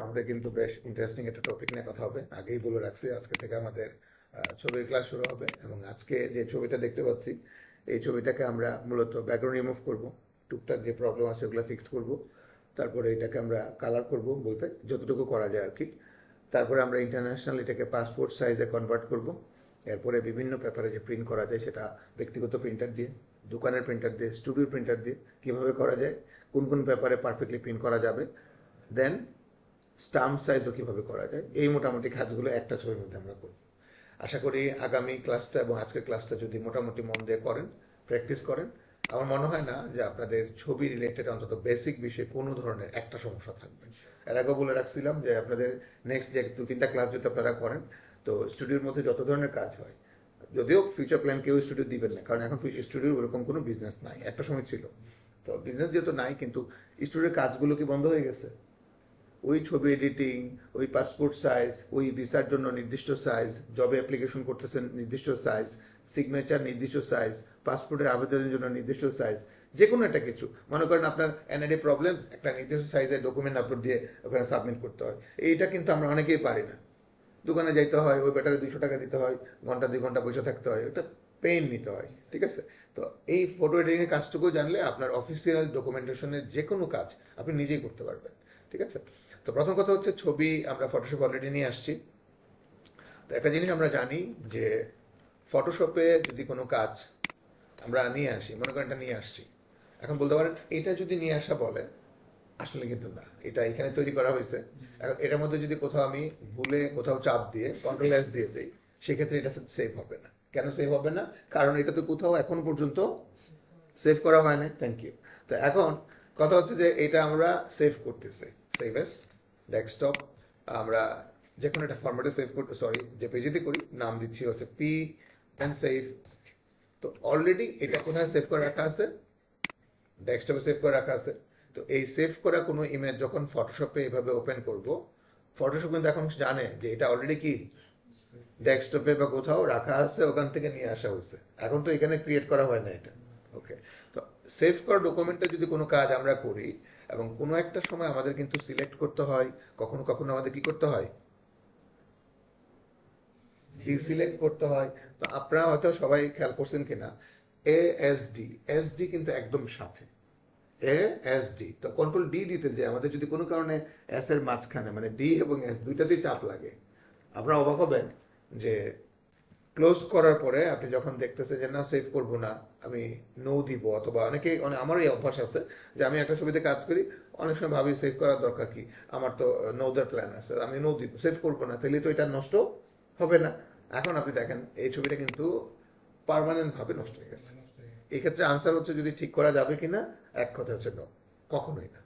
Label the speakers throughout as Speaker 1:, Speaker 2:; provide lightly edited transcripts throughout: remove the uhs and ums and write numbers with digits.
Speaker 1: আমাদের কিন্তু বেশ ইন্টারেস্টিং একটা টপিক নিয়ে কথা হবে। আগেই বলে রাখছি আজকে থেকে আমাদের ছবির ক্লাস শুরু হবে, এবং আজকে যে ছবিটা দেখতে পাচ্ছি এই ছবিটাকে আমরা মূলত ব্যাকগ্রাউন্ড রিমুভ করব, টুকটাক যে প্রবলেম আছে ওগুলো ফিক্স করব, তারপরে এটাকে আমরা কালার করব, বলতে যতটুকু করা যায় আর কি। তারপরে আমরা ইন্টারন্যাশনাল এটাকে পাসপোর্ট সাইজে কনভার্ট করব। এরপরে বিভিন্ন পেপারে যে প্রিন্ট করা যায় সেটা ব্যক্তিগত প্রিন্টার দিয়ে, দোকানের প্রিন্টার দিয়ে, স্টুডিও প্রিন্টার দিয়ে কীভাবে করা যায়, কোন কোন পেপারে পারফেক্টলি প্রিন্ট করা যাবে, দেন স্টাম্প সাইজও কীভাবে করা যায়, এই মোটামুটি কাজগুলো একটা ছবির মধ্যে আমরা করব। আশা করি আগামী ক্লাসটা এবং আজকের ক্লাসটা যদি মোটামুটি মন দিয়ে করেন, প্র্যাকটিস করেন, আমার মনে হয় না যে আপনাদের ছবি রিলেটেড অন্তত বেসিক বিষয়ে কোনো ধরনের একটা সমস্যা থাকবে। এর আগেও বলে রাখছিলাম যে আপনাদের নেক্সট যে 2-3টা ক্লাস যদি আপনারা করেন, তো স্টুডিওর মধ্যে যত ধরনের কাজ হয়, যদিও ফিউচার প্ল্যান কেউ স্টুডিও দিবেন না, কারণ এখন স্টুডিওর ওরকম কোনো বিজনেস নাই, একটা সময় ছিল। তো বিজনেস যেহেতু নাই, কিন্তু স্টুডিওর কাজগুলো কি বন্ধ হয়ে গেছে? ওই ছবি এডিটিং, ওই পাসপোর্ট সাইজ, ওই ভিসার জন্য নির্দিষ্ট সাইজ, জবে অ্যাপ্লিকেশন করতেছেন নির্দিষ্ট সাইজ, সিগনেচার নির্দিষ্ট সাইজ, পাসপোর্টের আবেদনের জন্য নির্দিষ্ট সাইজ, যে কোনো একটা কিছু মনে করেন আপনার এনআইডি প্রবলেম, একটা নির্দিষ্ট সাইজের ডকুমেন্ট আপলোড দিয়ে ওখানে সাবমিট করতে হয়। এইটা কিন্তু আমরা অনেকেই পারি না। দোকানে যাইতে হয়, ওই ব্যাটারে 200 টাকা দিতে হয়, ঘন্টা 2 ঘন্টা বসে থাকতে হয়, ওটা পেইন নিতে হয়। ঠিক আছে? তো এই ফটো এডিটিং এর কাজটুকু জানলে আপনার অফিসিয়াল ডকুমেন্টেশনের যে কোনো কাজ আপনি নিজেই করতে পারবেন। ঠিক আছে? তো প্রথম কথা হচ্ছে, ছবি আমরা ফটোশপ অলরেডি নিয়ে আসছি। তো একটা জিনিস আমরা জানি যে ফটোশপে যদি কোনো কাজ আমরা নিয়ে আসি, মনে করেন এটা নিয়ে আসছি, এখন বলতে পারেন এটা যদি নিয়ে আসা বলে, আসলে কিন্তু না, এটা এখানে তৈরি করা হয়েছে। এখন এটার মধ্যে যদি কোথাও আমি ভুলে কোথাও চাপ দিয়ে কন্ট্রোল এস দিয়ে দেই, সেক্ষেত্রে এটা সেভ হবে না। কেন সেভ হবে না? কারণ এটা তো কোথাও এখন পর্যন্ত সেভ করা হয় না। Thank you. তো এখন কথা হচ্ছে যে এটা আমরা সেভ করতেছি, সেভ এস ডেস্কটপ, আমরা যে কোনো একটা ফরম্যাটে সেভ করতে, সরি যে পেজেতে করি, নাম দিচ্ছি হচ্ছে পি অ্যান্ড সেভ। তো অলরেডি এটা কোথায় সেভ করে রাখা আছে? ডেস্কটপে সেভ করে রাখা আছে। তো এই সেভ করা কোনো ইমেজ যখন ফটোশপে এভাবে ওপেন করব, ফটোশপ কিন্তু এখন জানে যে এটা অলরেডি কি ডেস্কটপে বা কোথাও রাখা আছে, ওখান থেকে নিয়ে আসা হয়েছে, এখন তো এখানে ক্রিয়েট করা হয় না এটা। ওকে। তো সেভ করা ডকুমেন্টে যদি কোনো কাজ আমরা করি, এবং কোনো একটা সময় আমাদের কিন্তু সিলেক্ট করতে হয়, কখনো কখনো আমাদের কি করতে হয়, ডিসিলেক্ট করতে হয়। তো আপনারা হয়তো সবাই খেয়াল করছেন কিনা, এস ডি কিন্তু একদম সাথে, এস ডি, তো কন্ট্রোল ডি দিতে যে আমাদের যদি কোনো কারণে এস এর মাঝখানে, মানে ডি এবং এস দুইটাতেই চাপ লাগে, আপনারা অবাক হবেন যে ক্লোজ করার পরে আপনি যখন দেখতেছেন যে না সেভ করবো না, আমি নো দিব, অথবা অনেকেই, আমারও এই অভ্যাস আছে যে আমি একটা ছবিতে কাজ করি, অনেক সময় ভাবি সেভ করার দরকার কি, আমার তো নো দেওয়ার প্ল্যান আছে, আমি নো দিব, সেভ করবো না, তাহলে তো এটা নষ্ট হবে না। এখন আপনি দেখেন এই ছবিটা কিন্তু পার্মানেন্ট ভাবে নষ্ট হয়ে গেছে। এই ক্ষেত্রে আনসার হচ্ছে যদি ঠিক করা যাবে কিনা, এক কথা হচ্ছে নো, কখনোই না।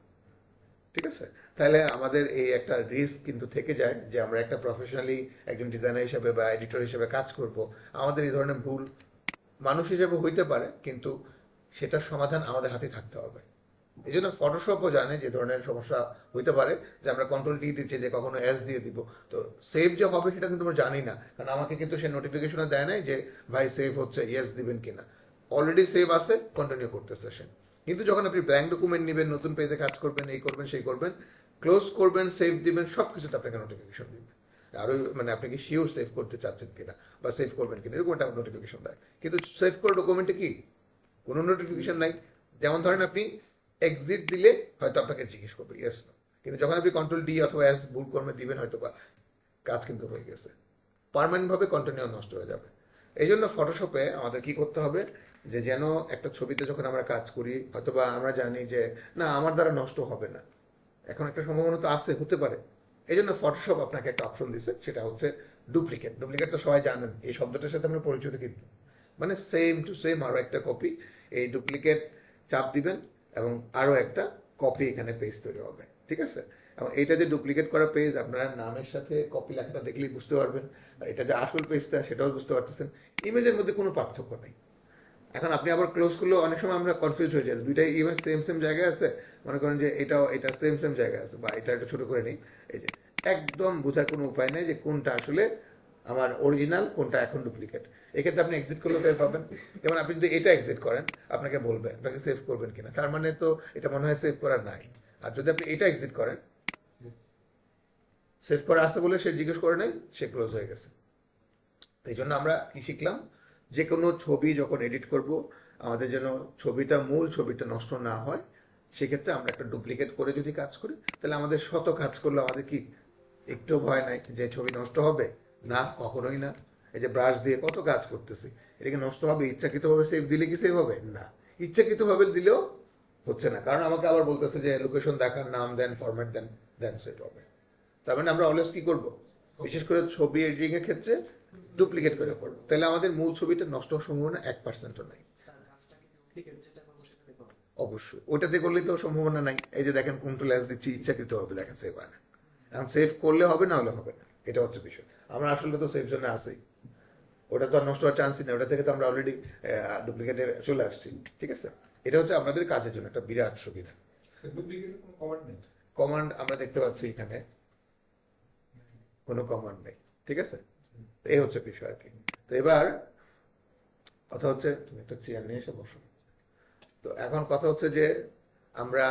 Speaker 1: ঠিক আছে? তাহলে আমাদের এই একটা রিস্ক কিন্তু থেকে যায় যে আমরা একটা প্রফেশনালি একজন ডিজাইনার হিসেবে বা এডিটর হিসেবে কাজ করব, আমাদের এই ধরনের ভুল মানুষ হিসেবে হইতে পারে, কিন্তু সেটার সমাধান আমাদের হাতে থাকতে হবে। এই জন্য ফটোশপও জানে যে ধরনের সমস্যা হইতে পারে, যে আমরা কন্ট্রোল ডি দিচ্ছি, যে কখনো এস দিয়ে দিব, তো সেভ যে হবে সেটা কিন্তু আমরা জানি না, কারণ আমাকে কিন্তু সে নোটিফিকেশনও দেয় নাই যে ভাই সেভ হচ্ছে, ইয়েস দিবেন কিনা। অলরেডি সেভ আছে, কন্টিনিউ করতেছে সে। কিন্তু যখন আপনি ব্ল্যাঙ্ক ডকুমেন্ট নেবেন, নতুন পেজে কাজ করবেন, এই করবেন সেই করবেন, ক্লোজ করবেন, সেভ দিবেন, সব কিছুতে আপনাকে নোটিফিকেশন দিবে। আরো মানে আপনি কি শিওর সেভ করতে চাচ্ছেন কিনা বা সেভ করবেন কিনা, এরকম একটা নোটিফিকেশন দেয়। কিন্তু সেভ করা ডকুমেন্টে কি কোনো নোটিফিকেশন নাই। যেমন ধরেন আপনি এক্সিট দিলে হয়তো আপনাকে জিজ্ঞেস করবে ইয়েস নো, কিন্তু যখন আপনি কন্ট্রোল ডি অথবা এস ভুল কর্মে দিবেন, হয়তো বা কাজ কিন্তু হয়ে গেছে, পার্মানেন্ট ভাবে কন্টিনিউ নষ্ট হয়ে যাবে। এই জন্য ফটোশপে আমাদের কি করতে হবে, যে যেন একটা ছবিতে যখন আমরা কাজ করি, হয়তোবা আমরা জানি যে না আমার দ্বারা নষ্ট হবে না, এখন একটা সম্ভাবনা তো আছে, হতে পারে, এই জন্য ফটোশপ আপনাকে একটা অপশন দিছে, সেটা হচ্ছে ডুপ্লিকেট। ডুপ্লিকেট তো সবাই জানেন, এই শব্দটার সাথে আমরা পরিচিত, কিন্তু মানে সেম টু সেম আরো একটা কপি, এই ডুপ্লিকেট চাপ দিবেন এবং আরো একটা কপি এখানে পেজ তৈরি হবে। ঠিক আছে? এবং এইটা যে ডুপ্লিকেট করা পেজ, আপনার নামের সাথে কপি লেখাটা দেখলেই বুঝতে পারবেন, আর এটা যে আসল পেজটা সেটাও বুঝতে পারতেছেন, ইমেজের মধ্যে কোনো পার্থক্য নেই। এখন আপনি আবার ক্লোজ করলেও অনেক সময় আমরা কনফিউজ হয়ে যাই, দুইটাই ইভেন সেম সেম জায়গায় আছে, মনে করেন যে এটাও এটা সেম সেম জায়গায় আছে, বা এটা একটু ছোট করে নিই, এই যে একদম বোঝার কোনো উপায় নেই যে কোনটা আসলে আমার অরিজিনাল, কোনটা এখন ডুপ্লিকেট। এক্ষেত্রে আপনি এক্সিট করলে পেয়ে পাবেন। যেমন আপনি যদি এটা এক্সিট করেন, আপনাকে বলবে আপনাকে সেভ করবেন কিনা, তার মানে তো এটা মনে হয় সেভ করা নাই। আর যদি আপনি এটা এক্সিট করেন, সেভ করা আছে বলে সে জিজ্ঞেস করে নাই, সে ক্লোজ হয়ে গেছে। এই জন্য আমরা কি শিখলাম, যে কোনো ছবি যখন এডিট করব আমাদের যেন ছবিটা, মূল ছবিটা নষ্ট না হয়। সেক্ষেত্রে আমরা একটা ডুপ্লিকেট করে যদি কাজ করি, তাহলে আমাদের শত কাজ করলে আমাদের কি একটু ভয় নাই যে ছবি নষ্ট হবে? না, কখনোই না। এই যে ব্রাশ দিয়ে কত কাজ করতেছি, এটা কি নষ্ট হবে? ইচ্ছাকৃতভাবে সেভ দিলে কি সেভ হবে? না, ইচ্ছাকৃতভাবে দিলেও হচ্ছে না, কারণ আমাকে আবার বলতেছে যে লোকেশন দেখান, নাম দেন, ফরম্যাট দেন, দেন সেভ হবে। তার মানে আমরা অলওয়েজ কি করব, বিশেষ করে ছবি এডিটিং এর ক্ষেত্রে ডুপ্লিকেট করে করবো, তাহলে আমাদের মূল ছবিটা নষ্ট হওয়ার সম্ভাবনা 1%ও নাই। অবশ্যই ওটাতে করলে তো সম্ভাবনা নাই। এই যে দেখেন কন্ট্রোল এস দিচ্ছি, ইচ্ছাকৃত হবে, দেখেন সেভ হয় না। এখন সেভ করলে হবে, না হলে হবে না, এটা হচ্ছে বিষয়। আমরা আসলে তো সেভ জন্য আসি, ওটা তো আর নষ্ট হওয়ার চান্সই নেই, ওটা থেকে তো আমরা অলরেডি ডুপ্লিকেটে চলে আসছি। ঠিক আছে, এটা হচ্ছে আমাদের কাজের জন্য একটা বিরাট সুবিধা। কমান্ড আমরা দেখতে পাচ্ছি এখানে কোনো কমান্ড নেই। ঠিক আছে, এই হচ্ছে বিষয় আর কি। তো এবার কথা হচ্ছে, তুমি একটা চেয়ার নিয়ে এসে বসো। তো এখন কথা হচ্ছে যে আমরা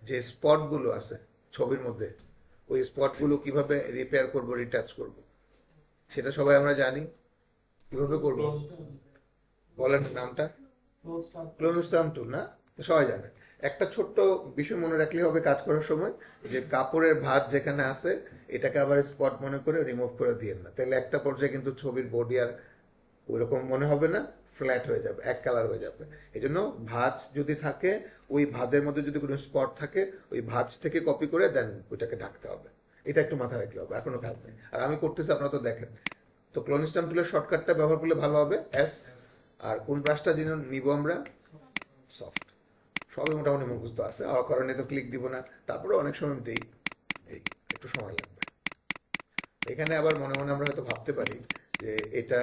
Speaker 1: যে স্পটগুলো আছে ছবির মধ্যে, ওই স্পটগুলো কিভাবে রিপেয়ার করব, রিটাচ করব, সেটা সবাই আমরা জানি। কিভাবে করব বলেন নামটা? ক্লোন স্টাম্প টুল না? সবাই জানে। একটা ছোট্ট বিষয় মনে রাখলে হবে কাজ করার সময়, যে কাপড়ের ভাঁজ যেখানে আছে এটাকে আবার স্পট মনে করে রিমুভ করে দিয়েন না, তাহলে একটা পর্যায়ে কিন্তু ছবির বডি আর ওইরকম মনে হবে না, ফ্ল্যাট হয়ে যাবে, এক কালার হয়ে যাবে। এই জন্য ভাঁজ যদি থাকে, ওই ভাঁজের মধ্যে যদি কোনো স্পট থাকে, ওই ভাঁজ থেকে কপি করে দেন ওইটাকে ঢাকতে হবে। এটা একটু মাথায় রাখলে হবে, আর কোনো কাজ নেই। আর আমি করতেছি, আপনারা তো দেখেন। তো ক্লোন স্টাম্প টুলের শর্টকাটটা ব্যবহার করলে ভালো হবে, এস। আর কোন ব্রাশটা যেন নিব আমরা, সফট। সবই মোটামুটি মুখস্থ আছে, আর কারণে তো ক্লিক দিব না, তারপরে অনেক সময় দিই, এই একটু সময় লাগবে। এখানে আবার মনে মনে আমরা হয়তো ভাবতে পারি যে এটা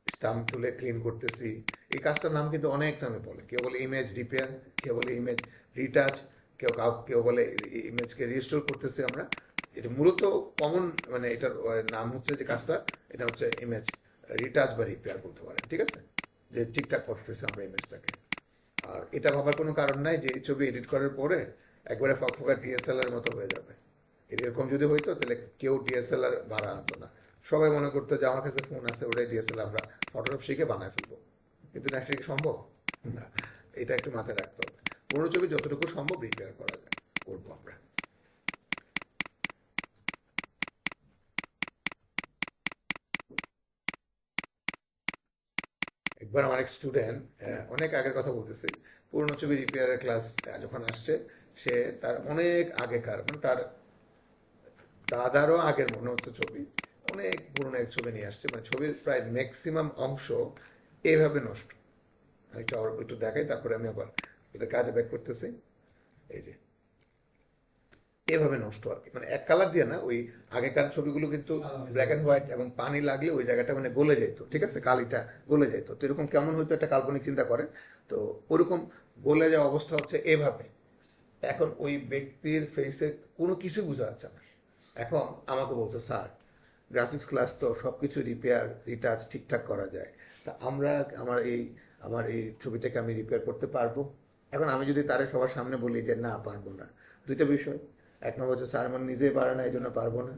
Speaker 1: স্টাম্প তুলে ক্লিন করতেছি। এই কাজটার নাম কিন্তু অনেক নামে বলে, কেউ বলে ইমেজ রিপেয়ার, কেউ বলে ইমেজ রিটাচ, কেউ বলে ইমেজকে রিস্টোর করতেছি আমরা। এটা মূলত কমন, মানে এটার নাম হচ্ছে যে কাজটা, এটা হচ্ছে ইমেজ রিটাচ বা রিপেয়ার বলতে পারেন। ঠিক আছে, যে ঠিকঠাক করতেছি আমরা ইমেজটাকে। আর এটা ভাবার কোনো কারণ নাই যে এই ছবি এডিট করার পরে একবারে ফকফকা ডিএসএলআর মতো হয়ে যাবে। এরকম যদি হইতো তাহলে কেউ ডিএসএলআর ভাড়া আনতো না, সবাই মনে করতো যে আমার কাছে ফোন আছে, ওটাই ডিএসএলআর, আমরা ফটোশপ শিখে বানায় ফেলবো। কিন্তু না, সেটা কি সম্ভব? না, এটা একটু মাথায় রাখতে হবে। পুরো ছবি যতটুকু সম্ভব রিপেয়ার করা যায় করবো আমরা। একবার আমার এক স্টুডেন্ট, অনেক আগের কথা বলতেছি, পুরোনো ছবি রিপেয়ারের ক্লাস যখন আসছে, সে তার অনেক আগেকার, মানে তার দাদারও আগের মনে হচ্ছে ছবি, অনেক পুরনো এক ছবি নিয়ে আসছে, মানে ছবির প্রায় ম্যাক্সিমাম অংশ এইভাবে নষ্ট। এটা একটু দেখাই, তারপরে আমি আবার এটা কাজে ব্যাক করতেছি। এই যে এভাবে নষ্ট আর কি, মানে এক কালার দিয়ে না, ওই আগেকার ছবিগুলো কিন্তু ব্ল্যাক অ্যান্ড হোয়াইট, এবং পানি লাগলে ওই জায়গাটা মানে গলে যেত। ঠিক আছে, কালিটা গলে যেত। তো এরকম কেমন হয়তো একটা কাল্পনিক চিন্তা করেন। তো ওরকম গলে যাওয়া অবস্থা হচ্ছে এভাবে। এখন ওই ব্যক্তির ফেসে কোনো কিছু বোঝা যাচ্ছে না। এখন আমাকে বলছে, স্যার গ্রাফিক্স ক্লাস তো সব কিছু রিপেয়ার রিটাচ ঠিকঠাক করা যায়, তা আমার এই ছবিটাকে আমি রিপেয়ার করতে পারবো? এখন আমি যদি তারে সবার সামনে বলি যে না পারবো না, দুইটা বিষয়। এক নম্বর হচ্ছে স্যার আমার নিজেই পারে না, এই জন্য পারবো না।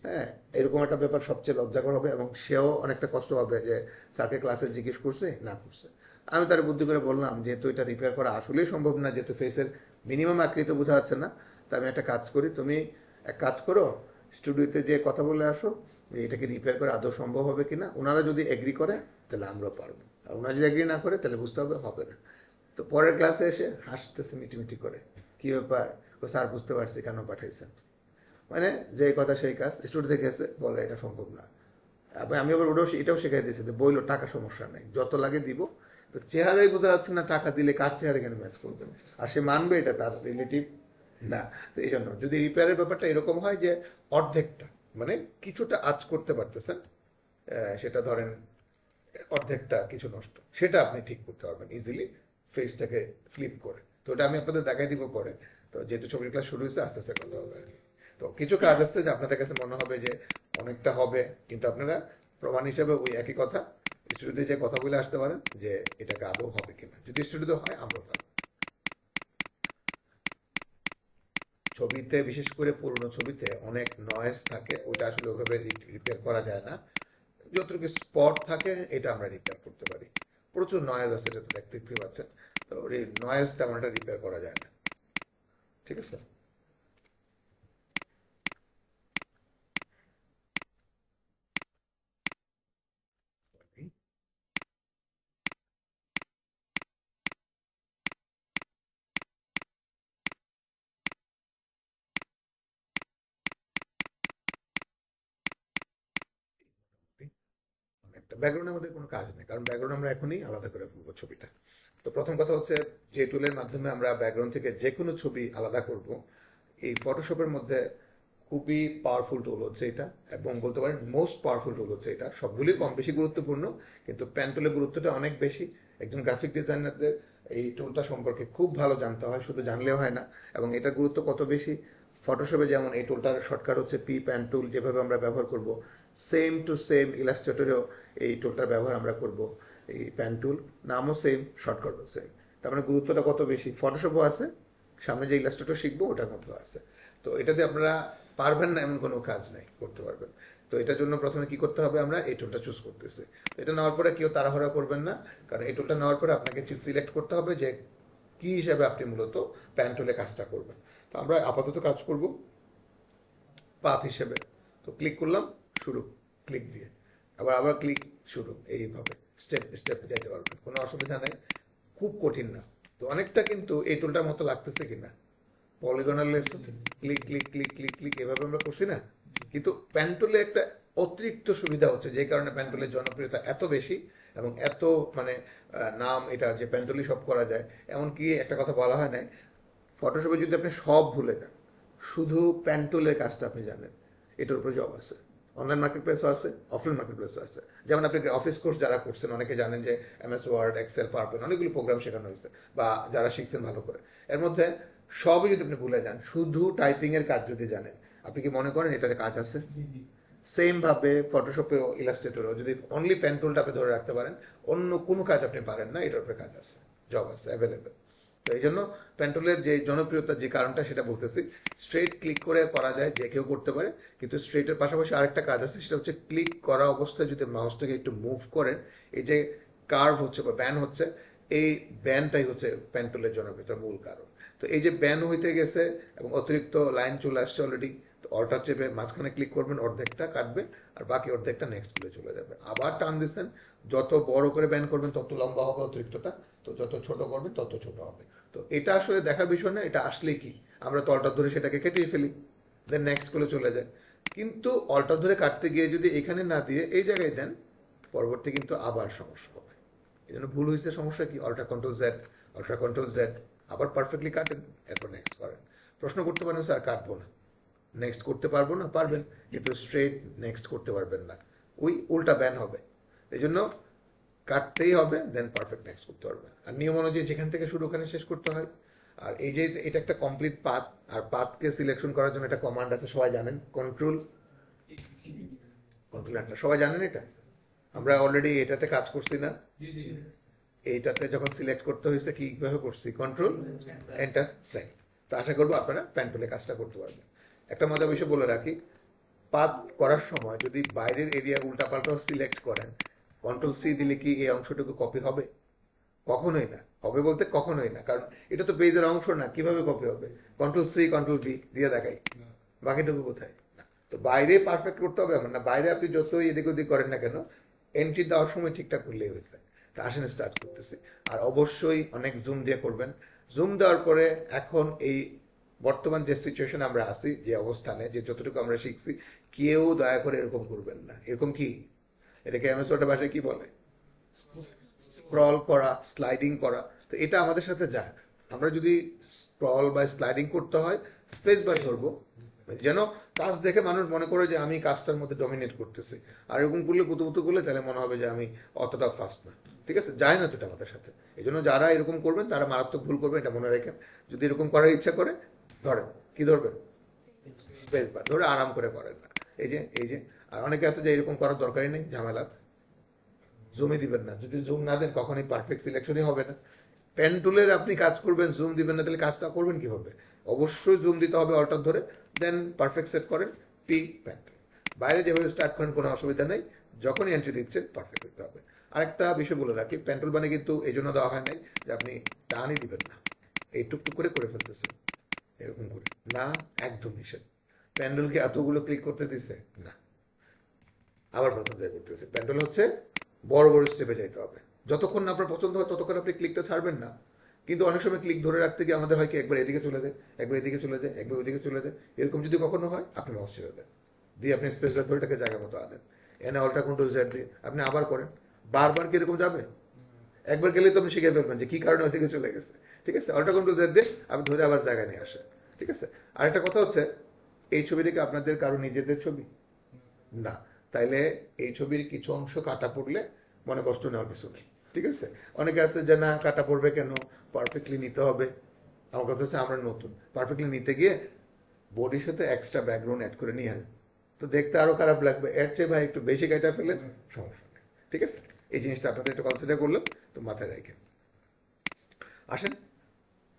Speaker 1: হ্যাঁ, এরকম একটা ব্যাপার সবচেয়ে লজ্জাকর হবে, এবং সেও অনেকটা কষ্ট পাবে যে স্যারকে ক্লাসে জিজ্ঞেস করছে, না করছে। আমি তার বুদ্ধি করে বললাম, যেহেতু এটা রিপেয়ার করা আসলেই সম্ভব না, যেহেতু ফেসের মিনিমাম আকৃতি বোঝা যাচ্ছে না, তা আমি একটা কাজ করি, তুমি এক কাজ করো, স্টুডিওতে যে কথা বলে আসো যে এটাকে রিপেয়ার করে আদৌ সম্ভব হবে কিনা। ওনারা যদি এগ্রি করে তাহলে আমরা পারবো, আর ওনারা যদি এগ্রি না করে তাহলে বুঝতে হবে হবে না। তো পরের ক্লাসে এসে হাসতেছে মিটিমিটি করে, কি ব্যাপার? ও স্যার বুঝতে পারছি কেন পাঠাইছেন। মানে যে কথা সেই কাজ, স্টুডিও থেকে এসে বলে এটা সম্ভব না। আমি আবার এটাও শেখাই দিয়েছি যে বইলো টাকা সমস্যা নেই, যত লাগে দিব। তো চেহারাই বোঝা যাচ্ছে না, টাকা দিলে কার চেহারা এখানে ম্যাচ করবে? আর সে মানবে এটা তার রিলেটিভ না। তো এই জন্য যদি রিপেয়ারের ব্যাপারটা এরকম হয় যে অর্ধেকটা, মানে কিছুটা আঁচ করতে পারতেছেন, সেটা ধরেন অর্ধেকটা কিছু নষ্ট, সেটা আপনি ঠিক করতে পারবেন ইজিলি ফেসটাকে ফ্লিপ করে। তো ওটা আমি আপনাদের দেখাই দিব পরে। তো যেহেতু ছবির ক্লাস শুরু হয়েছে, আস্তে আস্তে কথা হবে আর কি। তো কিছু কাজ আছে যে আপনাদের কাছে মনে হবে যে অনেকটা হবে, কিন্তু আপনারা প্রমাণ হিসাবে ওই একই কথা স্টুডিওতে যে কথা বলে আসতে পারেন যে এটাকে আদৌ হবে কিনা। যদি স্টুডিওতে হয় আমরা পারবো। ছবিতে বিশেষ করে পুরনো ছবিতে অনেক নয়েজ থাকে, ওটা আসলে ওইভাবে রিপেয়ার করা যায় না। যতটুকু স্পট থাকে এটা আমরা রিপেয়ার করতে পারি। প্রচুর নয়েজ আছে, এটা তো দেখতে পাচ্ছেন। তো এই নয়েজ তেমন একটা রিপেয়ার করা যায় না। ঠিক আছে। একটা ব্যাকগ্রাউন্ডে আমাদের কোনো কাজ নেই, কারণ ব্যাকগ্রাউন্ড আমরা এখনই আলাদা করে ফেলবো ছবিটা। তো প্রথম কথা হচ্ছে, যে টুলের মাধ্যমে আমরা ব্যাকগ্রাউন্ড থেকে যে কোনো ছবি আলাদা করব, এই ফটোশপের মধ্যে খুবই পাওয়ারফুল টুল হচ্ছে এটা, এবং বলতে পারেন মোস্ট পাওয়ারফুল টুল হচ্ছে এটা। সবগুলি কম বেশি গুরুত্বপূর্ণ, কিন্তু পেন টুলের গুরুত্বটা অনেক বেশি। একজন গ্রাফিক ডিজাইনারদের এই টুলটা সম্পর্কে খুব ভালো জানতে হয়, শুধু জানলেও হয় না। এবং এটার গুরুত্ব কত বেশি, ফটোশপে যেমন এই টুলটার শর্টকাট হচ্ছে পি প্যান টুল, যেভাবে আমরা ব্যবহার করব সেম টু সেম ইলাস্ট্রেটরেও এই টুলটার ব্যবহার আমরা করব। এই প্যান টুল নামও সেম, শর্টকাটও সেম। তার মানে গুরুত্বটা কত বেশি, ফটোশপও আছে, সামনে যে ইলাস্ট্রেটর শিখবো ওটার মধ্যেও আছে। তো এটাতে আপনারা পারবেন না এমন কোনো কাজ নাই, করতে পারবেন। তো এটার জন্য প্রথমে কি করতে হবে, আমরা এই টুলটা চুজ করতেছি। এটা নেওয়ার পরে কেউ তাড়াহুড়া করবেন না, কারণ এই টুলটা নেওয়ার পরে আপনাকে সিলেক্ট করতে হবে যে কি হিসাবে আপনি মূলত প্যান টুলে কাজটা করবেন। তো আমরা আপাতত কাজ করব পাথ হিসেবে। তো ক্লিক করলাম, শুরু, ক্লিক দিয়ে আবার আবার ক্লিক, শুরু, এইভাবে স্টেপ স্টেপ যেতে পারবেন, কোনো অসুবিধা নেই, খুব কঠিন না। তো অনেকটা কিন্তু এই টুলটার মতো লাগতেছে কিনা, polygonal lesson, click click click click click এভাবে আমরা করছি না। কিন্তু প্যান্টুলে একটা অতিরিক্ত সুবিধা হচ্ছে, যে কারণে প্যান্টুলের জনপ্রিয়তা এত বেশি এবং এত মানে নাম এটার, যে প্যান্টুলি সব করা যায়। এমনকি একটা কথা বলা হয় না, ফটোশপে যদি আপনি সব ভুলে যান, শুধু প্যান্টুলের কাজটা আপনি জানেন, এটার উপরে জব আছে। অনলাইন মার্কেট প্লেসও আছে, অফলাইন মার্কেট প্লেসও আছে। যেমন আপনি অফিস কোর্স যারা করছেন, অনেকে জানেন যে MS ওয়ার্ড, এক্সেল, পাওয়ারপয়েন্ট অনেকগুলো প্রোগ্রাম শেখানো হয়েছে, বা যারা শিখছেন ভালো করে, এর মধ্যে সবই যদি আপনি ভুলে যান, শুধু টাইপিং এর কাজ যদি জানেন, আপনি কি মনে করেন এটার কাজ আছে? সেম ভাবে ফটোশপেও ইলাস্ট্রেটরেও যদি অনলি পেন টুলটা আপনি ধরে রাখতে পারেন, অন্য কোনো কাজ আপনি পারেন না, এটার উপরে কাজ আছে, জব আছে, অ্যাভেলেবেল। তো এই জন্য পেন্টুলের যে জনপ্রিয়তার যে কারণটা সেটা বলতেছি। স্ট্রেট ক্লিক করে করা যায়, যে কেউ করতে পারে, কিন্তু স্ট্রেটের পাশাপাশি আরেকটা কাজ আছে, সেটা হচ্ছে ক্লিক করা অবস্থায় যদি মাউসটাকে একটু মুভ করেন, এই যে কার্ভ হচ্ছে বা ব্যান হচ্ছে, এই ব্যানটাই হচ্ছে পেন্টুলের জনপ্রিয়তার মূল কারণ। তো এই যে ব্যান হইতে গেছে এবং অতিরিক্ত লাইন চলে আসছে অলরেডি, তো অল্টার চেপে মাঝখানে ক্লিক করবেন, অর্ধেকটা কাটবে, আর বাকি অর্ধেকটা নেক্সট খুলে চলে যাবে। আবার টান দিচ্ছেন, যত বড় করে ব্যান করবেন তত লম্বা হবে অতিরিক্তটা, তো যত ছোট করবেন তত ছোট হবে। তো এটা আসলে দেখার বিষয় না, এটা আসলে কি, আমরা তো অল্টার ধরে সেটাকে কেটে ফেলি, দেন নেক্সট করে চলে যায়। কিন্তু অল্টার ধরে কাটতে গিয়ে যদি এখানে না দিয়ে এই জায়গায় দেন, পরবর্তী কিন্তু আবার সমস্যা হবে। এই জন্য ভুল হয়েছে, সমস্যা কি, alter control Z, alter control Z, আবার পারফেক্টলি কাটেন, এরপর নেক্সট করেন। প্রশ্ন করতে পারেন, স্যার কাটবো না, নেক্সট করতে পারবো না, পারবেন, কিন্তু স্ট্রেট নেক্সট করতে পারবেন না, ওই উল্টা ব্যান হবে। এই জন্য কাটতেই হবে, দেন পারফেক্ট নেক্সট করতে পারবে। আর নিয়ম অনুযায়ী যেখান থেকে শুরু ওখানে শেষ করতে হয়। আর এই যে এটা একটা কমপ্লিট পাথ, আর পাথকে সিলেকশন করার জন্য একটা কমান্ড আছে, সবাই জানেন, কন্ট্রোল, কন্ট্রোল এন্টার, সবাই জানেন এটা, আমরা অলরেডি এটাতে কাজ করছি না। এইটাতে যখন সিলেক্ট করতে হয়েছে কিভাবে করছি, কন্ট্রোল এন্টার সেন্ড। তো আশা করবো আপনারা প্যান্টুলে কাজটা করতে পারবেন। একটা মজার বিষয় বলে রাখি, পাথ করার সময় যদি বাইরের এরিয়া উল্টাপাল্টাও সিলেক্ট করেন, কন্ট্রোল সি দিলে কি এই অংশটুকু কপি হবে? কখনোই না, হবে বলতে কখনোই না, কারণ এটা তো পেজের অংশ না, কিভাবে কপি হবে? কন্ট্রোল সি কন্ট্রোল ভি দিয়ে দেখাই, বাকিটুকু কোথায়? তো বাইরে পারফেক্ট করতে হবে এমন না, বাইরে আপনি যতই এদিক ওদিক করেন না কেন, এন্ট্রি দেওয়ার সময় ঠিকঠাক করলেই হয়েছে। তা আসেন স্টার্ট করতেছি। আর অবশ্যই অনেক জুম দিয়ে করবেন। জুম দেওয়ার পরে এখন এই বর্তমান যে সিচুয়েশন আমরা আছি, যে অবস্থানে, যে যতটুকু আমরা শিখছি, কেউ দয়া করে এরকম করবেন না। এরকম কি, এটাকে MS ওয়ার্ডের ভাষায় কি বলে, স্ক্রল করা, স্লাইডিং করা। তো এটা আমাদের সাথে যায় না। আমরা যদি স্ক্রল বা স্লাইডিং করতে হয়, স্পেস বার ধরবো, যেন কাজ দেখে মানুষ মনে করে যে আমি কাজটার মধ্যে ডমিনেট করতেছি। আর এরকম করলে পুতুপুতু করলে তাহলে মনে হবে যে আমি অতটা ফাস্ট না। ঠিক আছে, যায় না তো এটা আমাদের সাথে। এই জন্য যারা এরকম করবেন তারা মারাত্মক ভুল করবেন, এটা মনে রাখেন। যদি এরকম করার ইচ্ছা করে, ধরেন, কি ধরবেন, স্পেস বার ধরে আরাম করে করেন না। এই যে আর অনেকে আছে যে এরকম করার দরকারই নেই, ঝামেলা, জুমই দিবেন না। যদি জুম না দেন কখনোই পারফেক্ট সিলেকশনই হবে না। পেন টুলের আপনি কাজ করবেন, জুম দিবেন না, তাহলে কাজটা করবেন কিভাবে? অবশ্যই জুম দিতে হবে অল্টার ধরে, দেন পারফেক্ট সেট করেন, পি পেন টুল। বাইরে যেভাবে স্টার্ট করেন কোনো অসুবিধা নেই, যখনই এন্ট্রি দিচ্ছেন পারফেক্ট হতে হবে। আরেকটা বিষয় বলে রাখি, পেন টুল মানে কিন্তু এই জন্য দেওয়া হয় নাই যে আপনি টানই দিবেন না, এই টুকটুক করে ফেলতেছেন এরকম করে না, একদম নিষেধ। প্যান্ডেলকে এতগুলো ক্লিক করতে দিছে না, আবার প্রথম জায়গায় করতেছে। প্যান্ডেল হচ্ছে বড় বড় স্টেপে যাইতে হবে, যতক্ষণ না আপনার পছন্দ হয় ততক্ষণ আপনি ক্লিকটা ছাড়বেন না। কিন্তু অনেক সময় ক্লিক ধরে রাখতে গিয়ে আমাদের হয় কি, একবার এদিকে চলে যায়, একবার এদিকে চলে যায়, একবার ওইদিকে চলে যায়, এরকম যদি কখনো হয় আপনি মাউস ছেড়ে দেন, দিয়ে আপনি স্পেস বার ধরে এটাকে জায়গা মতো আনেন, এনে অল্টা কন্ট্রোল জেড দিয়ে আপনি আবার করেন। বারবার কি এরকম যাবে? একবার গেলে তো আপনি শিখে ফেলবেন যে কি কারণে ওইদিকে চলে গেছে। ঠিক আছে, অল্টা কন্ট্রোল জেড দিয়ে আপনি ধরে আবার জায়গায় নিয়ে আসেন। ঠিক আছে, আরেকটা কথা হচ্ছে, এই ছবিটিকে আপনাদের কারো নিজেদের ছবি না, তাইলে এই ছবির কিছু অংশ কাটা পড়লে মনে কষ্ট নেওয়ার কিছু নেই। ঠিক আছে, অনেকে আছে যে না কাটা পড়বে কেন, পারফেক্টলি নিতে হবে। আমার কথা হচ্ছে আমরা নতুন, পারফেক্টলি নিতে গিয়ে বডির সাথে এক্সট্রা ব্যাকগ্রাউন্ড অ্যাড করে নিয়ে আসবেন, তো দেখতে আরো খারাপ লাগবে। এর চেয়ে ভাই একটু বেশি কাটা ফেলেন, সমস্যা নেই। ঠিক আছে, এই জিনিসটা আপনাদের একটু কনসিডার করলাম, তো মাথায় রাখেন। আসেন,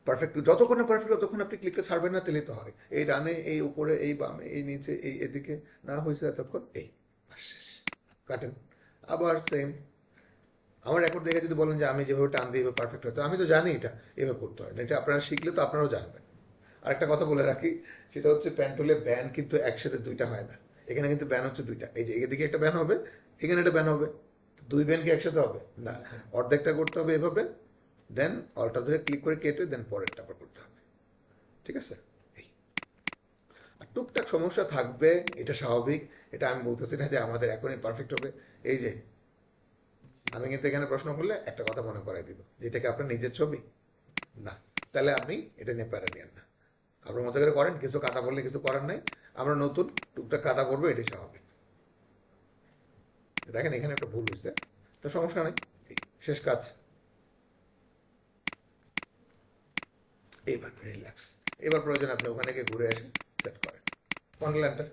Speaker 1: পারফেক্ট যতক্ষণ না পারফেক্ট ততক্ষণ আপনি ক্লিকটা ছাড়বেন না, তেলে তো হয় এই ডানে, এই উপরে, এই বামে, এই নিচে, এই এদিকে না হয়েছে এতক্ষণ, এই শেষ, কাটেন। আবার সেম, আমার রেকর্ড দেখে যদি বলেন যে আমি যেভাবে টান দিই এভাবে পারফেক্ট হতো, আমি তো জানি এটা এভাবে করতে হয় না, এটা আপনারা শিখলে তো আপনারাও জানবেন। আরেকটা কথা বলে রাখি, সেটা হচ্ছে প্যান্টুলে ব্যান কিন্তু একসাথে দুইটা হয় না। এখানে কিন্তু ব্যান হচ্ছে দুইটা, এই যে এদিকে একটা ব্যান হবে, এখানে একটা ব্যান হবে, দুই ব্যান কি একসাথে হবে না, অর্ধেকটা করতে হবে এভাবে, দেন অল্টা ধরে ক্লিক করে কেটে দেন পরেরটা আবার করতে হবে। ঠিক আছে, এই আর টুকটাক সমস্যা থাকবে, এটা স্বাভাবিক। এটা আমি বলতেছি না যে আমাদের এখনই পারফেক্ট হবে। এই যে আমি কিন্তু এখানে প্রশ্ন করলে একটা কথা মনে করাই দিব, যেটাকে আপনার নিজের ছবি না, তাহলে আপনি এটা নিয়ে প্যারা নিয়েন না, আপনার মতো করে করেন, কিছু কাটা পড়লে কিছু করার নাই, আমরা নতুন, টুকটাক কাটা পড়বো, এটাই স্বাভাবিক। দেখেন এখানে একটা ভুল হয়েছে, তো সমস্যা নাই, শেষ কাজ। এবার রিল্যাক্স, এবার প্রয়োজন আপনি ওখানে গিয়ে ঘুরে এসে সেট করেন কন্ট্রোল এন্টার।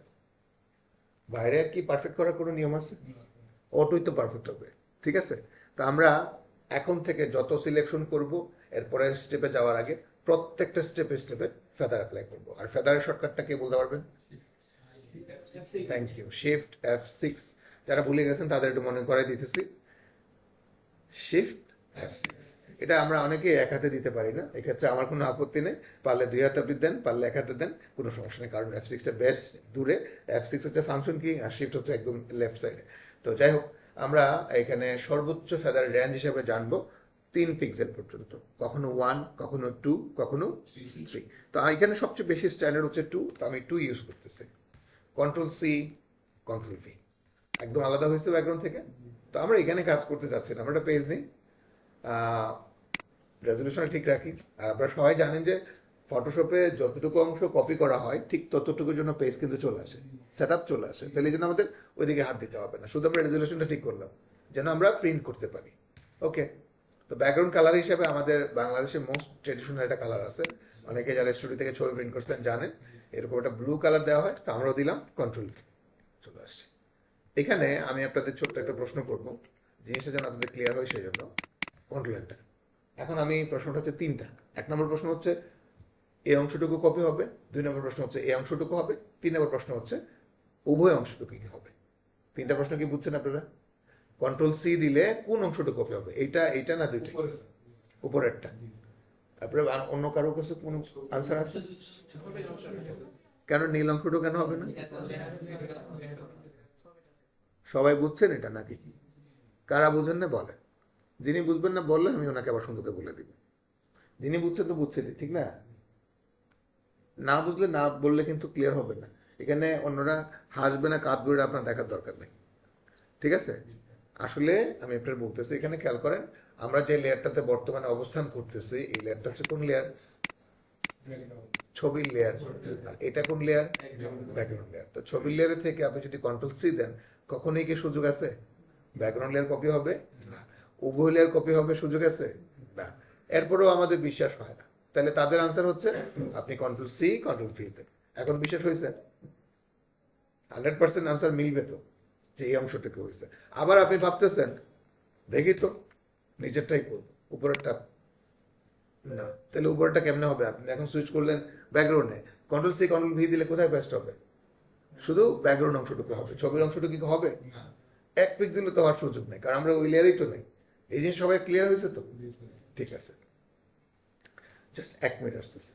Speaker 1: বাইরে কি পারফেক্ট করার কোনো নিয়ম আছে? অটোই তো পারফেক্ট হবে। ঠিক আছে, তো আমরা এখন থেকে যত সিলেকশন করব, এরপরে স্টেপে যাওয়ার আগে প্রত্যেকটা স্টেপে স্টেপে ফেদার অ্যাপ্লাই করব। আর ফেদারের শর্টকাটটা কে বলতে পারবেন? Thank you, shift F6। যারা ভুলে গেছেন তাদের একটু মনে করাই দিতেছি, শিফট F6। এটা আমরা অনেকে এক হাতে দিতে পারি না, এক্ষেত্রে আমার কোনো আপত্তি নেই, পারলে দুই হাতে আপনি দেন, পারলে এক হাতে দেন, কোনো সমস্যা নেই, কারণ F6টা বেশ দূরে। F6 হচ্ছে ফাংশন কি, আর শিফট হচ্ছে একদম লেফট সাইডে। তো যাই হোক, আমরা এখানে সর্বোচ্চ ফেদার রেঞ্জ হিসেবে জানবো 3 পিক্সেল পর্যন্ত, কখনো 1, কখনো 2, কখনো 3। তো এখানে সবচেয়ে বেশি স্ট্যান্ডার্ড হচ্ছে 2, তো আমি 2 ইউজ করতেছি। কন্ট্রোল সি, কন্ট্রোল ভি, একদম আলাদা হয়েছে ব্যাকগ্রাউন্ড থেকে। তো আমরা এখানে কাজ করতে চাচ্ছি না, আমরা একটা পেজ নিই, রেজলিউশন ঠিক রাখি। আর আপনারা সবাই জানেন যে ফটোশপে যতটুকু অংশ কপি করা হয় ঠিক ততটুকুর জন্য পেজ কিন্তু চলে আসে, সেট আপ চলে আসে, তাহলে এই জন্য আমাদের ওইদিকে হাত দিতে হবে না, শুধু আমরা রেজলিউশনটা ঠিক করলাম যেন আমরা প্রিন্ট করতে পারি। ওকে, তো ব্যাকগ্রাউন্ড কালার হিসেবে আমাদের বাংলাদেশের মোস্ট ট্রেডিশনাল একটা কালার আছে, অনেকে যারা স্টুডিও থেকে ছবি প্রিন্ট করছেন জানেন, এরকম একটা ব্লু কালার দেওয়া হয়, তো আমরাও দিলাম, কন্ট্রোল চলে আসছে। এখানে আমি আপনাদের ছোট্ট একটা প্রশ্ন করব, জিনিসটা যেন আপনাদের ক্লিয়ার হয় সেই জন্য, কন্ট্রোল এন্টার। এখন আমি প্রশ্নটা হচ্ছে তিনটা। 1 নম্বর প্রশ্ন হচ্ছে এই অংশটুকু কপি হবে, 2 নম্বর প্রশ্ন হচ্ছে এই অংশটুকু হবে, 3 নম্বর প্রশ্ন হচ্ছে উভয় অংশটুকু কি হবে। তিনটা প্রশ্ন কি বুঝছেন আপনারা? কন্ট্রোল সি দিলে কোন অংশটুকু কপি হবে, এইটা এইটা না দুইটা? উপরেরটা। তারপরে অন্য কারো কাছে কোন আনসার আছে? কেন নীল অংশটুকু কেন হবে না? সবাই বুঝছেন এটা নাকি? কারা বুঝেন না বলে, যিনি বুঝবেন না বললে আমি ওনাকে আবার সুন্দর করে বলে দিব, যিনি বুঝছেন তো বুঝছেন, ঠিক না? না বুঝলে না বললে কিন্তু ক্লিয়ার হবে না, এখানে অন্যরা হাসবে না কাঁদবে এটা আপনার দেখার দরকার নেই। ঠিক আছে, আসলে আমি আপনার বলতেছি, এখানে খেয়াল করেন, আমরা যে লেয়ারটাতে বর্তমানে অবস্থান করতেছি এই লেয়ারটা হচ্ছে কোন লেয়ার? ছবির লেয়ার। এটা কোন লেয়ার? Background layer. তো ছবির লেয়ারে থেকে আপনি যদি কন্ট্রোল সি দেন, কখনোই কি সুযোগ আছে ব্যাকগ্রাউন্ড লেয়ার কপি হবে? না। উভয় লেয়ার কপি হবে সুযোগ আছে? না। এরপরেও আমাদের বিশ্বাস হয় না, তাহলে তাদের আনসার হচ্ছে আপনি কন্ট্রোল সি, কন্ট্রোল ভি দেন। এখন বিশ্বাস হয়েছে? 100% আনসার মিলবে তো যে এই অংশটুকু হয়েছে। আবার আপনি ভাবতেছেন দেখি তো নিচেরটাই করবো, উপরেরটা না, তাহলে উপরটা কেমনে হবে? আপনি এখন সুইচ করলেন ব্যাকগ্রাউন্ডে, কন্ট্রোল সি কন্ট্রোল ভি দিলে কোথায় পেস্ট হবে? শুধু ব্যাকগ্রাউন্ড অংশটুকু হবে, ছবির অংশটুকু কি হবে? এক পিক্সেলও তো হওয়ার সুযোগ নেই, কারণ আমরা ওই লেয়ারেই তো নেই। এই জিনিস সবাই ক্লিয়ার হয়েছে তো? ঠিক আছে, জাস্ট 1 মিনিট আসতেছে।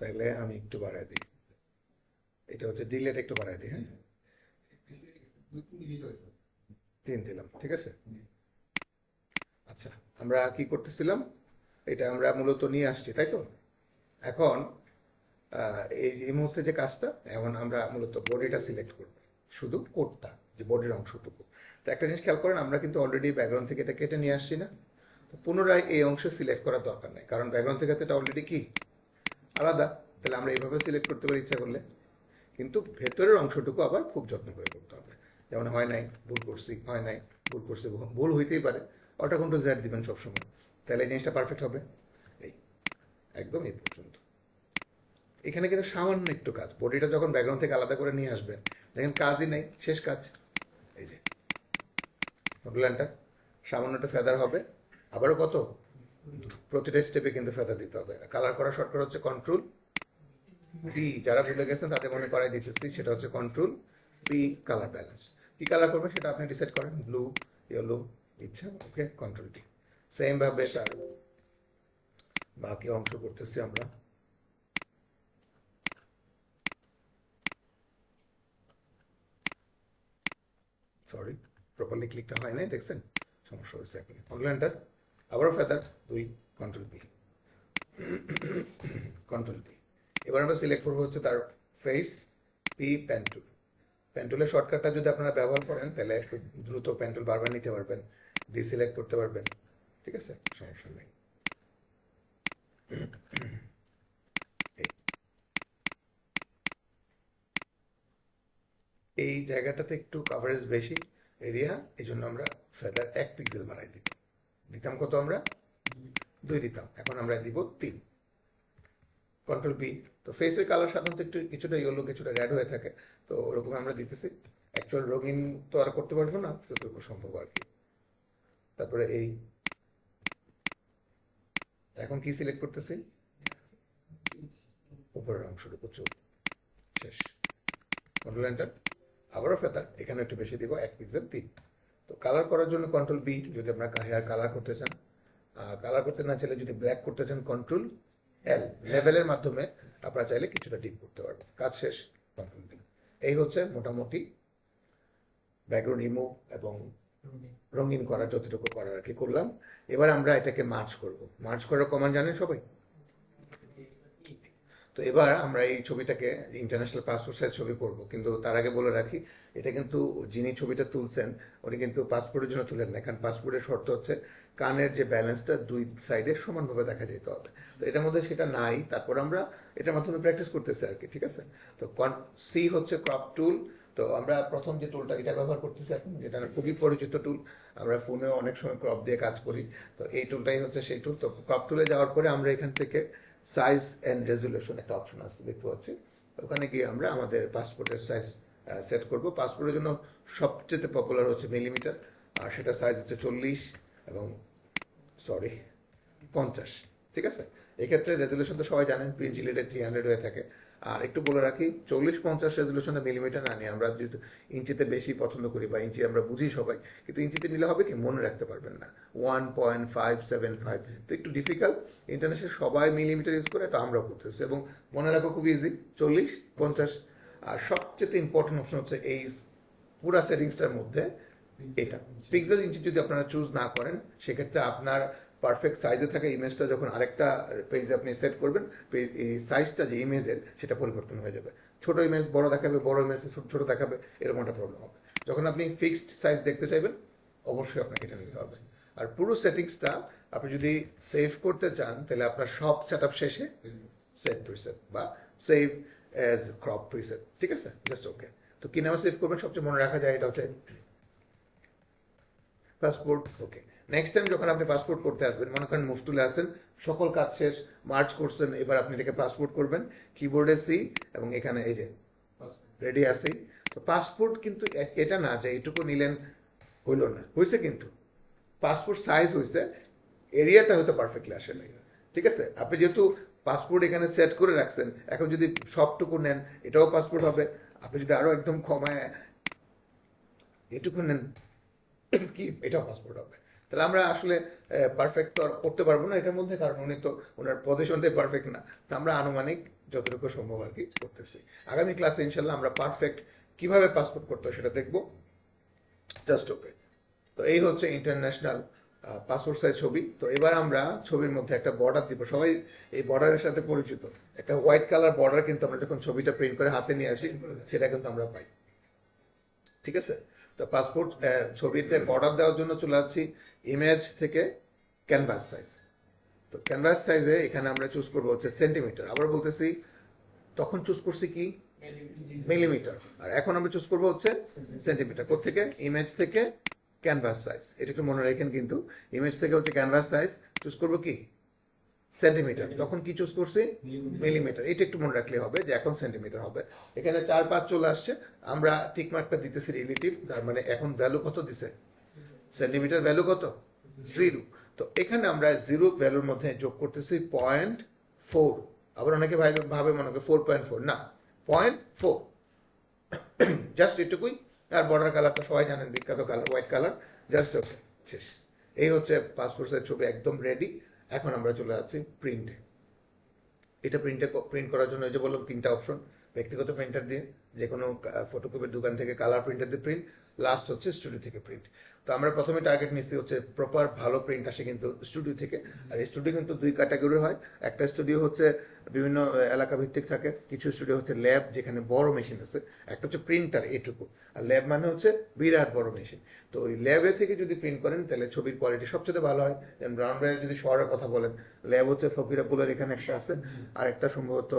Speaker 1: তাইলে আমি একটু বাড়াই দিই, এটা হচ্ছে ডিলেট একটু বাড়াই দিই, হ্যাঁ 3 দিলাম, ঠিক আছে। আচ্ছা, আমরা কি করতেছিলাম, এটা আমরা মূলত নিয়ে আসছি, তাই তো। এখন এই মুহূর্তে যে কাজটা, এখন আমরা মূলত বডিটা সিলেক্ট করব, শুধু কোডটা, যে বডির অংশটুকু। তো একটা জিনিস খেয়াল করেন, আমরা কিন্তু অলরেডি ব্যাকগ্রাউন্ড থেকে এটা কেটে নিয়ে আসছি না, তো পুনরায় এই অংশ সিলেক্ট করার দরকার নেই, কারণ ব্যাকগ্রাউন্ড থেকে তো এটা অলরেডি কি আলাদা। তাহলে আমরা এইভাবে সিলেক্ট করতে পারি ইচ্ছা করলে, কিন্তু ভেতরের অংশটুকু আবার খুব যত্ন করে করতে হবে। যেমন হয় নাই, ভুল করছি, হয় নাই, ভুল করছি, ভুল হইতেই পারে, অটো কন্ট্রোল জেড দিবেন সবসময়, তাহলে এই জিনিসটা পারফেক্ট হবে। এই একদম এই পর্যন্ত। এখানে কিন্তু সামান্য একটু কাজ, বডিটা যখন ব্যাকগ্রাউন্ড থেকে আলাদা করে নিয়ে আসবেন, দেখেন কাজই নেই, শেষ কাজ। এই যে কন্ট্রোল সামান্য একটা ফেদার হবে, আবারও কত, প্রতিটা স্টেপে কিন্তু ফেদার দিতে হবে। কালার করা শর্টকাট হচ্ছে কন্ট্রোল পি, যারা ভুলে গেছেন তাদের মনে করাই দিতেছি, সেটা হচ্ছে কন্ট্রোল পি, কালার ব্যালেন্স। কি কালার করবেন সেটা আপনি ডিসাইড করেন, ব্লু, ইয়েলো, ইচ্ছা, ওকে, কন্ট্রোল পি। সেম ভাবে তার বাকি অংশ করতেছি আমরা। সরি, প্রপারলি ক্লিকটা হয় নাই, দেখছেন সমস্যা হয়েছে। এখন কন্ট্রোল এন্টার, আবারও feather 2, control P, control P. এবার আমরা সিলেক্ট করবো হচ্ছে তার ফেস, পি, পেন্টুল। পেন্টুলের শর্টকাটটা যদি আপনারা ব্যবহার করেন তাহলে একটু দ্রুত পেন্টুল বারবার নিতে পারবেন, ডিসিলেক্ট করতে পারবেন, ঠিক আছে, সমস্যা নেই। এই জায়গাটাতে একটু কভারেজ বেশি এরিয়া, এই জন্য আমরা ফেদার 1 পিক্সেল বাড়াই দিতাম কত, আমরা 2 দিতাম, এখন আমরা দিব 3, কন্ট্রোল পি। তো ফেসের কালার সাধারণত একটু কিছুটা ইয়েলো কিছুটা রেড হয়ে থাকে, তো ওরকম আমরা দিতেছি। অ্যাকচুয়াল রঙিন তো আর করতে পারবো না, যতটুকু সম্ভব আর কি। তারপরে এই এখন কি সিলেক্ট করতেছি, উপরের অংশটুকু, চোখ, শেষ, কন্ট্রোল এন্টার, আবারও ফেদার এখানে একটু বেশি দিব, 1 পিক্সেল 3। তো কালার করার জন্য কন্ট্রোল বি, যদি আপনার হেয়ার কালার করতে চান, আর কালার করতে না চাইলে যদি ব্ল্যাক করতে চান কন্ট্রোল এল, লেভেলের মাধ্যমে আপনারা চাইলে কিছুটা ডিপ করতে পারবেন। কাজ শেষ, কন্ট্রোল ডি। এই হচ্ছে মোটামুটি ব্যাকগ্রাউন্ড রিমুভ এবং রঙিন করার যতটুকু করার আর কি করলাম। এবার আমরা এটাকে মার্জ করব। মার্জ করার কমান্ড জানেন সবাই? তো এবার আমরা এই ছবিটাকে ইন্টারন্যাশনাল পাসপোর্ট সাইজ ছবি করব, কিন্তু তার আগে বলে রাখি, এটা কিন্তু যিনি ছবিটা তুলছেন উনি কিন্তু পাসপোর্টের জন্য তুলেন না, কারণ পাসপোর্টের শর্ত হচ্ছে কানের যে ব্যালেন্সটা 2 সাইডে সমানভাবে দেখা যেতে হবে। তো এটার মধ্যে সেটা নাই, তারপর আমরা এটার মাধ্যমে প্র্যাকটিস করতেছি আর কি, ঠিক আছে। তো সি হচ্ছে ক্রপ টুল। তো আমরা প্রথম যে টুলটা এটা ব্যবহার করতেছি এখন, যেটা খুবই পরিচিত টুল, আমরা ফোনেও অনেক সময় ক্রপ দিয়ে কাজ করি, তো এই টুলটাই হচ্ছে সেই টুল। তো ক্রপ টুলে যাওয়ার পরে আমরা এখান থেকে সাইজ অ্যান্ড রেজুলেশন একটা অপশন আছে দেখতে পাচ্ছি, ওখানে গিয়ে আমরা আমাদের পাসপোর্টের সাইজ সেট করব। পাসপোর্টের জন্য সবচেয়ে পপুলার হচ্ছে মিলিমিটার, আর সেটা সাইজ হচ্ছে 40 এবং 50, ঠিক আছে। এক্ষেত্রে রেজুলেশন তো সবাই জানেন, প্রিন্ট জিলিটে 300 হয়ে থাকে। আর একটু বলে রাখি, 40-50 রেজুলেশনে মিলিমিটার না নিয়ে আমরা যেহেতু ইঞ্চিতে বেশি পছন্দ করি, বা ইঞ্চি আমরা বুঝি সবাই, কিন্তু ইঞ্চিতে নিলে হবে কি মনে রাখতে পারবেন না, 1.575, তো একটু ডিফিকাল্ট। ইন্টারন্যাশনাল সবাই মিলিমিটার ইউজ করে, তো আমরাও করতেছি, এবং মনে রাখো খুব ইজি, 40-50। আর সবচেয়ে ইম্পর্টেন্ট অপশন হচ্ছে এই পুরা সেটিংসটার মধ্যে এটা পিক্সেল ইঞ্চি যদি আপনারা চুজ না করেন, সেক্ষেত্রে আপনার পারফেক্ট সাইজে থাকা ইমেজটা যখন আরেকটা পেজে আপনি সেট করবেন, এই সাইজটা যে ইমেজের সেটা পরিবর্তন হয়ে যাবে, ছোট ইমেজ বড় দেখাবে, বড় ইমেজ ছোট দেখাবে, এরকম একটা প্রবলেম হবে। যখন আপনি ফিক্সড সাইজ দেখতে চাইবেন, অবশ্যই আপনাকে এটা নিতে হবে। আর পুরো সেটিংসটা আপনি যদি সেভ করতে চান, তাহলে আপনার সব সেট আপ শেষে সেভ প্রিসেট বা সেভ অ্যাজ ক্রপ প্রিসেট, ঠিক আছে, জাস্ট ওকে। তো কি নামে সেভ করবেন সবচেয়ে মনে রাখা যায়, এটা হচ্ছে পাসপোর্ট, ওকে। নেক্সট টাইম যখন আপনি পাসপোর্ট করতে আসবেন, মনে করেন মুভ টুলে আসেন, সকল কাজ শেষ, মার্চ করছেন, এবার আপনি এটাকে পাসপোর্ট করবেন, কিবোর্ডে সি এবং এখানে এই যে রেডি আছে। তো পাসপোর্ট কিন্তু এটা না যে এইটুকু নিলেন হইল না, হয়েছে, কিন্তু পাসপোর্ট সাইজ হয়েছে, এরিয়াটা হয়তো পারফেক্টলি আসে নাই, ঠিক আছে। আপনি যেহেতু পাসপোর্ট এখানে সেট করে রাখছেন, এখন যদি সবটুকু নেন এটাও পাসপোর্ট হবে, আপনি যদি আরো একদম কমায় এটুকু নেন কি এটাও পাসপোর্ট হবে। তাহলে আমরা আসলে পারফেক্ট তো আর করতে পারবো না এটার মধ্যে, কারণ উনি তো ওনার পজিশনটাই পারফেক্ট না। তো আমরা আনুমানিক যতটুকু সম্ভব আর কি করতেছি। আগামী ক্লাসে ইনশাল্লাহ আমরা পারফেক্ট কিভাবে পাসপোর্ট করতে হয় সেটা দেখবো। Just okay. তো এই হচ্ছে ইন্টারন্যাশনাল পাসপোর্ট সাইজ ছবি। তো এবার আমরা ছবির মধ্যে একটা বর্ডার দিব, সবাই এই বর্ডারের সাথে পরিচিত। একটা হোয়াইট কালার বর্ডার কিন্তু আমরা যখন ছবিটা প্রিন্ট করে হাতে নিয়ে আসি সেটা কিন্তু আমরা পাই, ঠিক আছে। তো পাসপোর্ট ছবিতে বর্ডার দেওয়ার জন্য চলে যাচ্ছি ইমেজ থেকে ক্যানভাস সাইজ। তো ক্যানভাস সাইজে এখানে আমরা চুজ করবো হচ্ছে সেন্টিমিটার, আবার বলতেছি তখন চুজ করছি কি মিলিমিটার, আর এখন আমরা চুজ করবো হচ্ছে সেন্টিমিটার। কোত্থেকে? ইমেজ থেকে ক্যানভাস সাইজ, এটা একটু মনে রাখেন কিন্তু। ইমেজ থেকে হচ্ছে ক্যানভাস সাইজ চুজ করবো কি সেন্টিমিটার, তখন কি চুজ করছি মিলিমিটার। এটা একটু মনে রাখলে হবে যে এখন সেন্টিমিটার হবে। এখানে 4-5 চলে আসছে, আমরা টিক মার্কটা দিতেছি রিলেটিভ, তার মানে এখন ভ্যালু কত দিছে, সেন্টিমিটার ভ্যালু কত 0। তো এখানে আমরা 0 ভ্যালুর মধ্যে যোগ করতেছি 0.4। আবার অনেকে ভাবে মনে করে 4.4, না 0.4, জাস্ট এটুকুই। আর বর্ডার কালারটা সবাই জানেন, বিখ্যাত colour white colour. Just okay, শেষ। এই হচ্ছে পাসপোর্ট সাইজ ছবি একদম রেডি। এখন আমরা চলে যাচ্ছি প্রিন্টে। এটা প্রিন্ট করার জন্য এই যে বললাম 3টা অপশন, ব্যক্তিগত প্রিন্টার দিয়ে, যে কোনো ফটোকপির দোকান থেকে, কালার প্রিন্টার দিয়ে প্রিন্ট, লাস্ট হচ্ছে স্টুডিও থেকে প্রিন্ট। তো আমরা প্রথমে টার্গেট নিচ্ছি হচ্ছে প্রপার ভালো প্রিন্ট আসে কিন্তু স্টুডিও থেকে। আর স্টুডিও কিন্তু 2 ক্যাটাগরি হয়। একটা স্টুডিও হচ্ছে বিভিন্ন এলাকা ভিত্তিক থাকে, কিছু স্টুডিও হচ্ছে ল্যাব যেখানে বড় মেশিন আছে, একটা হচ্ছে প্রিন্টার এটুকু, আর ল্যাব মানে হচ্ছে বিরাট বড় মেশিন। তো ওই ল্যাবে থেকে যদি প্রিন্ট করেন তাহলে ছবির কোয়ালিটি সবচেয়ে ভালো হয়। যেমন ব্রাউনবাড়ির যদি শহরের কথা বলেন, ল্যাব হচ্ছে ফকিরাপুলের এখানে একটা আছে, আর একটা সম্ভবত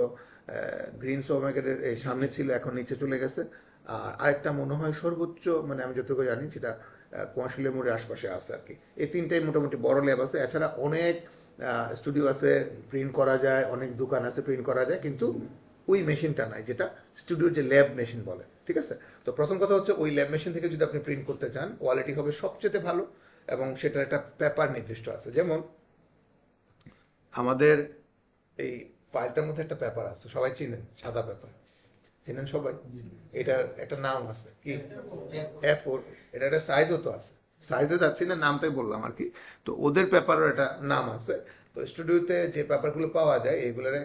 Speaker 1: গ্রিন সুপার মার্কেটের এই সামনে ছিল, এখন নিচে চলে গেছে। আর আরেকটা মনে হয় সর্বোচ্চ, মানে আমি যতটুকু জানি সেটা কোয়াশিলের মোড়ের আশপাশে আছে আর কি। এই 3টাই মোটামুটি বড় ল্যাব আছে। এছাড়া অনেক স্টুডিও আছে প্রিন্ট করা যায়, অনেক দোকান আছে প্রিন্ট করা যায়, কিন্তু ওই মেশিনটা নাই যেটা স্টুডিওর যে ল্যাব মেশিন বলে, ঠিক আছে। তো প্রথম কথা হচ্ছে ওই ল্যাব মেশিন থেকে যদি আপনি প্রিন্ট করতে চান, কোয়ালিটি হবে সবচেয়ে ভালো, এবং সেটার একটা পেপার নির্দিষ্ট আছে। যেমন আমাদের এই ফাইলটার মধ্যে একটা পেপার আছে, সবাই চিনেন, সাদা পেপার, চিনেন সবাই। এটার একটা নাম আছে কি, A4। এটা একটা সাইজও তো আছে, সাইজে যাচ্ছি না, নামটাই বললাম আর কি। তো ওদের পেপারের একটা নাম আছে। তো স্টুডিওতে যে পেপারগুলো পাওয়া যায় এগুলোর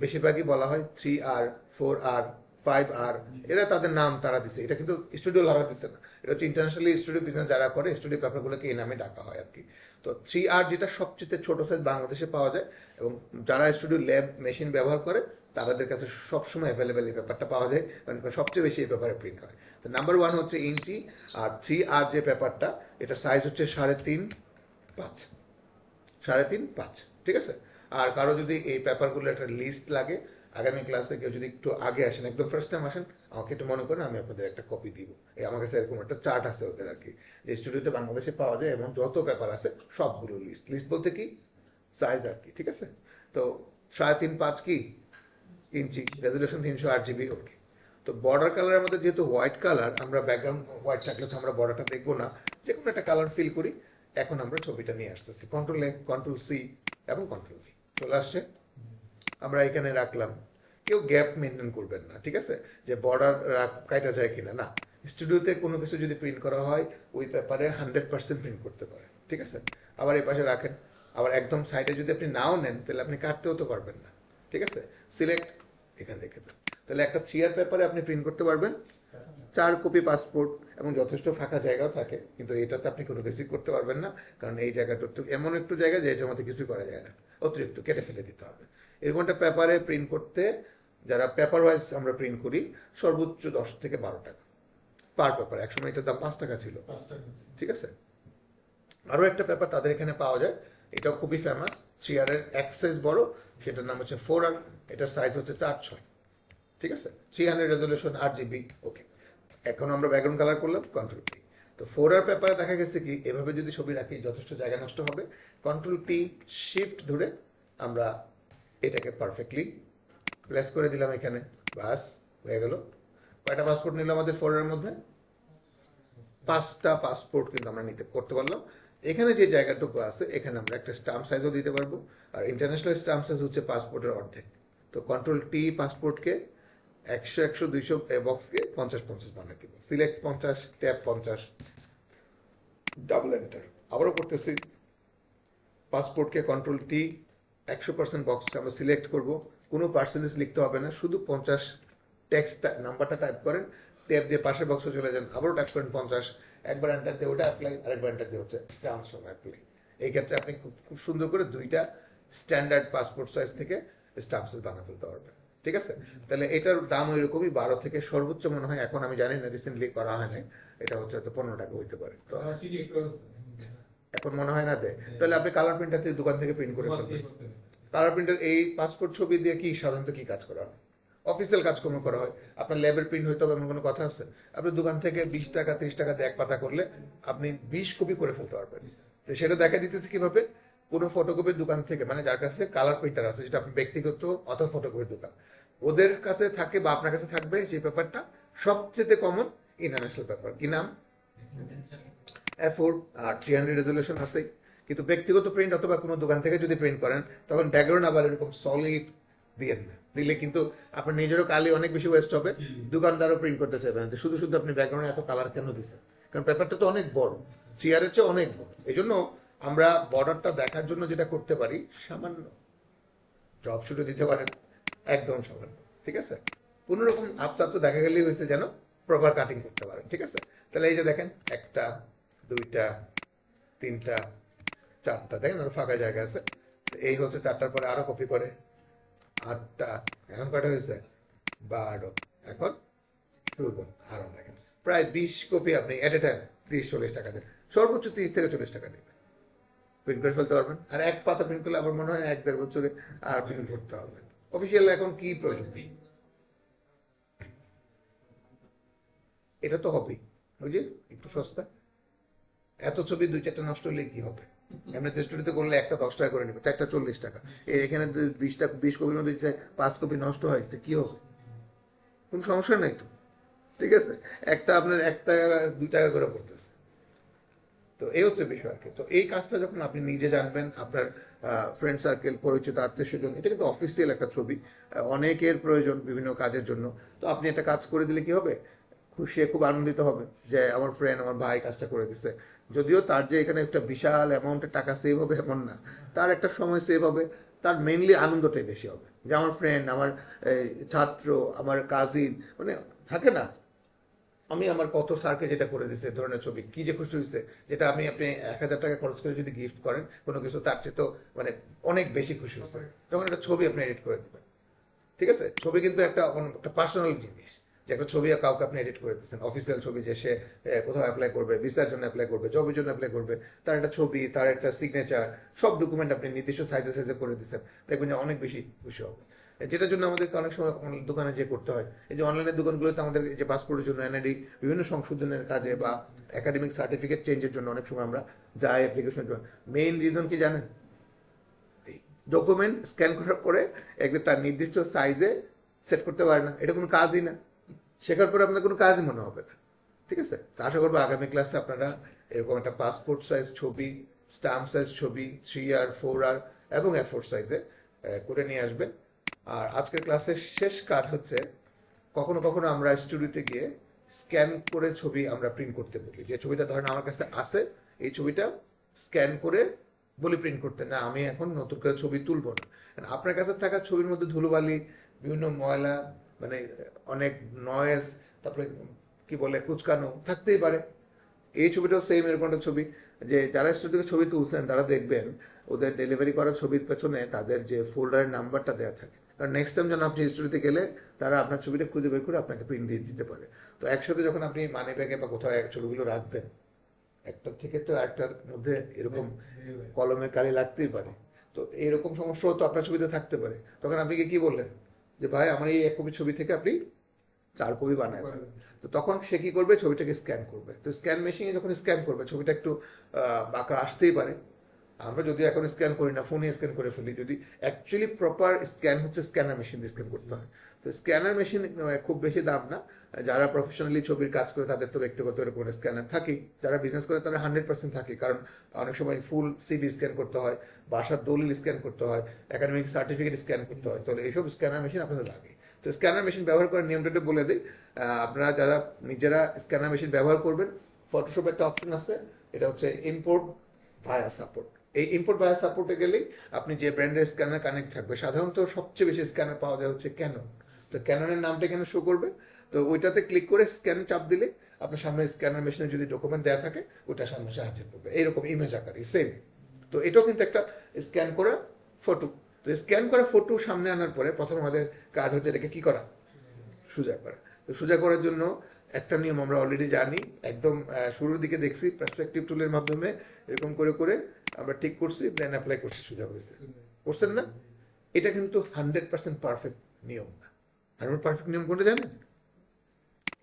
Speaker 1: বেশিরভাগই বলা হয় 3R, 4R, 5R। এরা তাদের নাম তারা দিছে, এটা কিন্তু স্টুডিও লাগা দিচ্ছে না। এটা হচ্ছে ইন্টারন্যাশনালি স্টুডিও বিজনেস যারা করে, স্টুডিও পেপারগুলোকে এই নামে ডাকা হয় আর কি। তো 3R যেটা সবচেয়ে ছোট সাইজ বাংলাদেশে পাওয়া যায়, এবং যারা স্টুডিও ল্যাব মেশিন ব্যবহার করে তাদের কাছে সবসময় অ্যাভেলেবেল এই পেপারটা পাওয়া যায়, কারণ সবচেয়ে বেশি এই পেপারে প্রিন্ট হয়। তো নাম্বার 1 হচ্ছে ইঞ্চি, আর 3R যে পেপারটা, এটার সাইজ হচ্ছে 3.5, 3.5, ঠিক আছে। আর কারো যদি এই পেপারগুলো একটা লিস্ট লাগে, আগামী ক্লাসে কেউ যদি একটু আগে আসেন, একদম ফার্স্ট টাইম আসেন, আমাকে একটু মনে করেন, আমি আপনাদের একটা কপি দিব। এই আমার কাছে এরকম একটা চার্ট আছে ওদের আর কি, যে স্টুডিওতে বাংলাদেশে পাওয়া যায় এবং যত পেপার আছে সবগুলো লিস্ট। লিস্ট বলতে কি, সাইজ আর কি, ঠিক আছে। তো 3.5 কি ইঞ্চি, রেজলিউশন 308 GB, ওকে। তো বর্ডার কালারের মধ্যে যেহেতু হোয়াইট কালার, আমরা ব্যাকগ্রাউন্ড হোয়াইট থাকলে তো আমরা বর্ডারটা দেখবো না, যে কোনো একটা কালার ফিল করি। এখন আমরা ছবিটা নিয়ে আসতেছি, কন্ট্রোল কন্ট্রোল সি এবং কন্ট্রোল ভি, চলে আসছে। আমরা এখানে রাখলাম, কেউ গ্যাপ মেনটেন করবেন না, ঠিক আছে, যে বর্ডার কাটা যায় কিনা, না। স্টুডিওতে কোনো কিছু যদি প্রিন্ট করা হয় ওই পেপারে 100% প্রিন্ট করতে পারে, ঠিক আছে। আবার এই পাশে রাখেন, আবার একদম সাইডে যদি আপনি নাও নেন তাহলে আপনি কাটতেও তো পারবেন না, ঠিক আছে। সিলেক্ট, এখানে রেখে দেন, তাহলে একটা 3R পেপারে আপনি প্রিন্ট করতে পারবেন 4 কপি পাসপোর্ট, এবং যথেষ্ট ফাঁকা জায়গাও থাকে। কিন্তু এটাতে আপনি কোনো কিছু করতে পারবেন না, কারণ এই জায়গাটা একটু এমন একটু জায়গা যে এটার মধ্যে কিছু করা যায় না, অতিরিক্ত কেটে ফেলে দিতে হবে। এরকম একটা পেপারে প্রিন্ট করতে, যারা পেপার ওয়াইজ আমরা প্রিন্ট করি, সর্বোচ্চ 10 থেকে 12 টাকা পার পেপার। একসময় এটার দাম 5 টাকা ছিল, ঠিক আছে। আরও একটা পেপার তাদের এখানে পাওয়া যায়, এটাও খুবই ফেমাস, 3R এর এক সাইজ বড়, সেটার নাম হচ্ছে 4R। এটার সাইজ হচ্ছে 4/6, ঠিক আছে। 300 রেজলিউশন, 8 GB, ওকে। এখন আমরা ব্যাকগ্রাউন্ড কালার করলাম, কন্ট্রোল পি। তো 4R পেপারে দেখা গেছে কি, এভাবে যদি ছবি রাখি যথেষ্ট জায়গা নষ্ট হবে। কন্ট্রোল পি, শিফট ধরে আমরা এটাকে পারফেক্টলি প্লেস করে দিলাম এখানে, বাস হয়ে গেল। কয়টা পাসপোর্ট নিল আমাদের 4R মধ্যে? 5টা পাসপোর্ট কিন্তু আমরা করতে পারলাম। এখানে যে জায়গাটুকু আছে এখানে আমরা একটা স্টাম্প সাইজও দিতে পারবো, আর ইন্টারন্যাশনাল স্টাম্প সাইজ হচ্ছে পাসপোর্টের অর্ধেক। তো কন্ট্রোল টি, পাসপোর্টকে 100, 100, 200 বক্সকে 50, 50 বানাই দিব। সিলেক্ট 50, ট্যাব 50, ডাবল এন্টার, আবারও করতেছি। পাসপোর্টকে কন্ট্রোল T, 100% বক্সটা আমরা সিলেক্ট করব, কোনো পার্সেন্টেজ লিখতে হবে না, শুধু 50 টেক্সট নাম্বারটা টাইপ করেন, ট্যাব দিয়ে পাশের বক্সে চলে যান, আবারও টাইপ করেন 50, একবার এন্টার দিয়ে ওটা অ্যাপ্লাই, আরেকবার এন্টার দিয়ে হচ্ছে ট্রান্সফার অ্যাপ্লাই। এই ক্ষেত্রে আপনি খুব সুন্দর করে দুইটা স্ট্যান্ডার্ড পাসপোর্ট সাইজ থেকে স্টাম্প সাইজ বানা ফেলতে পারবেন। ঠিক আছে, তাহলে এটার দাম ওইরকমই 12 থেকে সর্বোচ্চ মনে হয়, এখন আমি জানি না, রিসেন্টলি করা হয় নাই, এটা হচ্ছে হয়তো 15 টাকা হইতে পারে। তো এখন মনে হয় না দেয়, তাহলে আপনি কালার প্রিন্টার থেকে দোকান থেকে প্রিন্ট করে ফেলবেন। কালার প্রিন্টার এই পাসপোর্ট ছবি দিয়ে কি সাধারণত কি কাজ করা হয়? অফিসিয়াল কাজকর্ম করা হয়। আপনার ল্যাবের প্রিন্ট হইতে হবে এমন কোনো কথা আছে? আপনি দোকান থেকে 20 টাকা 30 টাকা দিয়ে এক পাতা করলে আপনি 20 কপি করে ফেলতে পারবেন। তো সেটা দেখা দিতেছে কিভাবে? কোনো ফটোকপির দোকান থেকে, মানে যার কাছে কালার প্রিন্টার আছে, যেটা আপনি ব্যক্তিগত অথবা ফটোকপির দোকান, ওদের কাছে থাকে বা আপনার কাছে থাকবে সেই পেপারটা সবচেয়ে কমন ইন্টারন্যাশনাল পেপার। কি নাম? A4 আর 300 রেজলিউশন আছে। কিন্তু ব্যক্তিগত প্রিন্ট অথবা কোনো দোকান থেকে যদি প্রিন্ট করেন, তখন ব্যাকগ্রাউন্ড আবার এরকম সলিড দিয়েন না, দিলে কিন্তু আপনার নিজেরও কালি অনেক বেশি ওয়েস্ট হবে, দোকানদারও প্রিন্ট করতে চাইবেন। শুধু শুধু আপনি ব্যাকগ্রাউন্ডে এত কালার কেন দিচ্ছেন? কারণ পেপারটা তো অনেক বড়, চেয়ারের চেয়ে অনেক বড়। এই জন্য আমরা বর্ডারটা দেখার জন্য যেটা করতে পারি, সামান্য ড্রপ শুটও দিতে পারেন, একদম সামান্য। ঠিক আছে, কোনো রকম আপসাপ তো দেখা গেলেই হয়েছে, যেন প্রপার কাটিং করতে পারেন। ঠিক আছে, তাহলে এই যে দেখেন, একটা, দুইটা, তিনটা, চারটা, দেখেন আরো ফাঁকা জায়গা আছে। এই হচ্ছে 4টার পরে আরো কপি করে 8টা, এখন কয়টা হয়েছে? 12। এখন শুরু আরো দেখেন, প্রায় 20 কপি আপনি এট এ টাইম 30-40 টাকা দেন, সর্বোচ্চ 30 থেকে 40 টাকা নেবেন, প্রিন্ট করে ফেলতে পারবেন। আর এক পাতা প্রিন্ট করলে আমার মনে হয় 1-1.5 বছরে আর প্রিন্ট করতে হবে। অফিসিয়াল এখন কি প্রয়োজন? এটা তো হবেই, বুঝলি, একটু সস্তা। এত ছবি 2-4টা নষ্ট হলে কি হবে? এমনিতে স্টুডিওতে করলে একটা 10 টাকা করে নেবে, 4টা 40 টাকা। এখানে 20 কপির মধ্যে 5 কপি নষ্ট হয়, তো কি হবে? কোনো সমস্যা নাই তো। ঠিক আছে, একটা আপনার 1 টাকা 2 টাকা করে পড়তেছে। তো এই হচ্ছে বিষয় আর কি। তো এই কাজটা যখন আপনি নিজে জানবেন, আপনার ফ্রেন্ড সার্কেল, পরিচিত আত্মীয় স্বজন, এটা কিন্তু অফিসিয়াল একটা ছবি, অনেকের প্রয়োজন বিভিন্ন কাজের জন্য। তো আপনি একটা কাজ করে দিলে কি হবে? সে খুব আনন্দিত হবে যে আমার ফ্রেন্ড, আমার ভাই কাজটা করে দিছে। যদিও তার যে এখানে একটা বিশাল অ্যামাউন্টের টাকা সেভ হবে এমন না, তার একটা সময় সেভ হবে, তার মেইনলি আনন্দটাই বেশি হবে যে আমার ফ্রেন্ড, আমার ছাত্র, আমার কাজিন, মানে থাকে না, আমি আমার কত স্যারকে যেটা করে দিছে ধরনের ছবি, কি যে খুশি হয়েছে, যেটা আপনি 1,000 টাকা খরচ করে যদি গিফট করেন কোনো কিছু, তার চেয়ে তো মানে অনেক বেশি খুশি হয়েছে যখন একটা ছবি আপনি এডিট করে দিবেন। ঠিক আছে, ছবি কিন্তু একটা পার্সোনাল জিনিস, যে একটা ছবি কাউকে আপনি এডিট করে দিচ্ছেন, অফিসিয়াল ছবি, যে সে কোথাও অ্যাপ্লাই করবে, ভিসার জন্য অ্যাপ্লাই করবে, জবের জন্য অ্যাপ্লাই করবে, তার একটা ছবি, তার একটা সিগনেচার, সব ডকুমেন্ট আপনি নির্দিষ্ট সাইজে সাইজে করে দিচ্ছেন, দেখবেন যে অনেক বেশি খুশি হবে। যেটার জন্য আমাদেরকে অনেক সময় দোকানে যে করতে হয়, এই যে অনলাইনের দোকানগুলোতে আমাদের যে পাসপোর্টের জন্য এনআইডি, বিভিন্ন সংশোধনের কাজে বা একাডেমিক সার্টিফিকেট চেঞ্জের জন্য অনেক সময় আমরা যাই অ্যাপ্লিকেশন। মেইন রিজন কি জানেন? ডকুমেন্ট স্ক্যান করার পরে একটা নির্দিষ্ট সাইজে সেট করতে পারে না, এটা কোনো কাজই না, শেখার পরে আপনার কোনো কাজই মনে হবে না। ঠিক আছে, তা আশা করবো আগামী ক্লাসে আপনারা এরকম একটা পাসপোর্ট সাইজ ছবি, স্টাম্প সাইজ ছবি 3R 4R এবং A4 সাইজে করে নিয়ে আসবেন। আর আজকের ক্লাসের শেষ কাজ হচ্ছে, কখনো কখনো আমরা স্টুডিওতে গিয়ে স্ক্যান করে ছবি আমরা প্রিন্ট করতে বলি। যে ছবিটা ধরেন আমার কাছে আছে, এই ছবিটা স্ক্যান করে বলি প্রিন্ট করতে, না আমি এখন নতুন করে ছবি তুলবো না। কারণ আপনার কাছে থাকা ছবির মধ্যে ধুলোবালি, বিভিন্ন ময়লা, মানে অনেক নয়েজ, তারপরে কি বলে কুচকানো থাকতেই পারে। এই ছবিটাও সেম এরকম একটা ছবি, যে যারা স্টুডিও ছবি তুলছেন তারা দেখবেন ওদের ডেলিভারি করা ছবির পেছনে তাদের যে ফোল্ডারের নাম্বারটা দেওয়া থাকে, কারণ নেক্সট টাইম যেন আপনি স্টুডিওতে গেলে তারা আপনার ছবিটা খুঁজে বের করে আপনাকে প্রিন্ট দিয়ে দিতে পারে। তো একসাথে যখন আপনি মানি ব্যাগে বা কোথাও ছবিগুলো রাখবেন, একটার থেকে তো একটার মধ্যে এরকম কলমের কালি লাগতেই পারে। তো এরকম সমস্যাও তো আপনার ছবিতে থাকতে পারে। তখন আপনি কি বললেন যে ভাই আমার এই 1 কপি ছবি থেকে আপনি 4 কপি বানায় দেন। তো তখন সে কি করবে? ছবিটাকে স্ক্যান করবে। তো স্ক্যান মেশিনে যখন স্ক্যান করবে, ছবিটা একটু বাঁকা আসতেই পারে। আমরা যদি এখন স্ক্যান করি না, ফোনে স্ক্যান করে ফেলি, যদি অ্যাকচুয়ালি প্রপার স্ক্যান হচ্ছে স্ক্যানার মেশিন দিয়ে স্ক্যান করতে হয়। তো স্ক্যানার মেশিন খুব বেশি দাম না, যারা প্রফেশনালি ছবির কাজ করে তাদের তো ব্যক্তিগত এরকম স্ক্যানার থাকেই, যারা বিজনেস করে তারা 100% থাকে, কারণ অনেক সময় ফুল সিভি স্ক্যান করতে হয়, বাসার দলিল স্ক্যান করতে হয়, একাডেমিক সার্টিফিকেট স্ক্যান করতে হয়, তাহলে এইসব স্ক্যানার মেশিন আপনাদের লাগে। তো স্ক্যানার মেশিন ব্যবহার করার নিয়মটা বলে দিই। আপনারা যারা নিজেরা স্ক্যানার মেশিন ব্যবহার করবেন, ফটোশপ একটা অপশন আছে, এটা হচ্ছে ইম্পোর্ট ভায়া সাপোর্ট। এই ইম্পোর্ট ভায়া সাপোর্টে গেলেই আপনি যে ব্র্যান্ডের স্ক্যানার কানেক্ট থাকবে, সাধারণত সবচেয়ে বেশি স্ক্যানার পাওয়া যায় হচ্ছে ক্যানন। তো ক্যাননের নামটা এখানে শো করবে, তো ওইটাতে ক্লিক করে স্ক্যান চাপ দিলে আপনার সামনে স্ক্যানার মেশিনে যদি ডকুমেন্ট দেওয়া থাকে ওইটা সামনে সাহায্য করবে, এইরকম ইমেজ আকারে সেম। তো এটাও কিন্তু একটা স্ক্যান করা ফটো। তো স্ক্যান করা ফটো সামনে আনার পরে প্রথম আমাদের কাজ হচ্ছে এটাকে কি করা, সোজা করা। তো সোজা করার জন্য একটা নিয়ম আমরা অলরেডি জানি, একদম শুরুর দিকে দেখছি পার্সপেক্টিভ টুলের মাধ্যমে এরকম করে করে আমরা ঠিক করছি, দেন অ্যাপ্লাই করছি, সোজা হয়েছে। করছেন না? এটা কিন্তু 100% পারফেক্ট নিয়ম না। 100% পারফেক্ট নিয়ম কোনটা জানেন?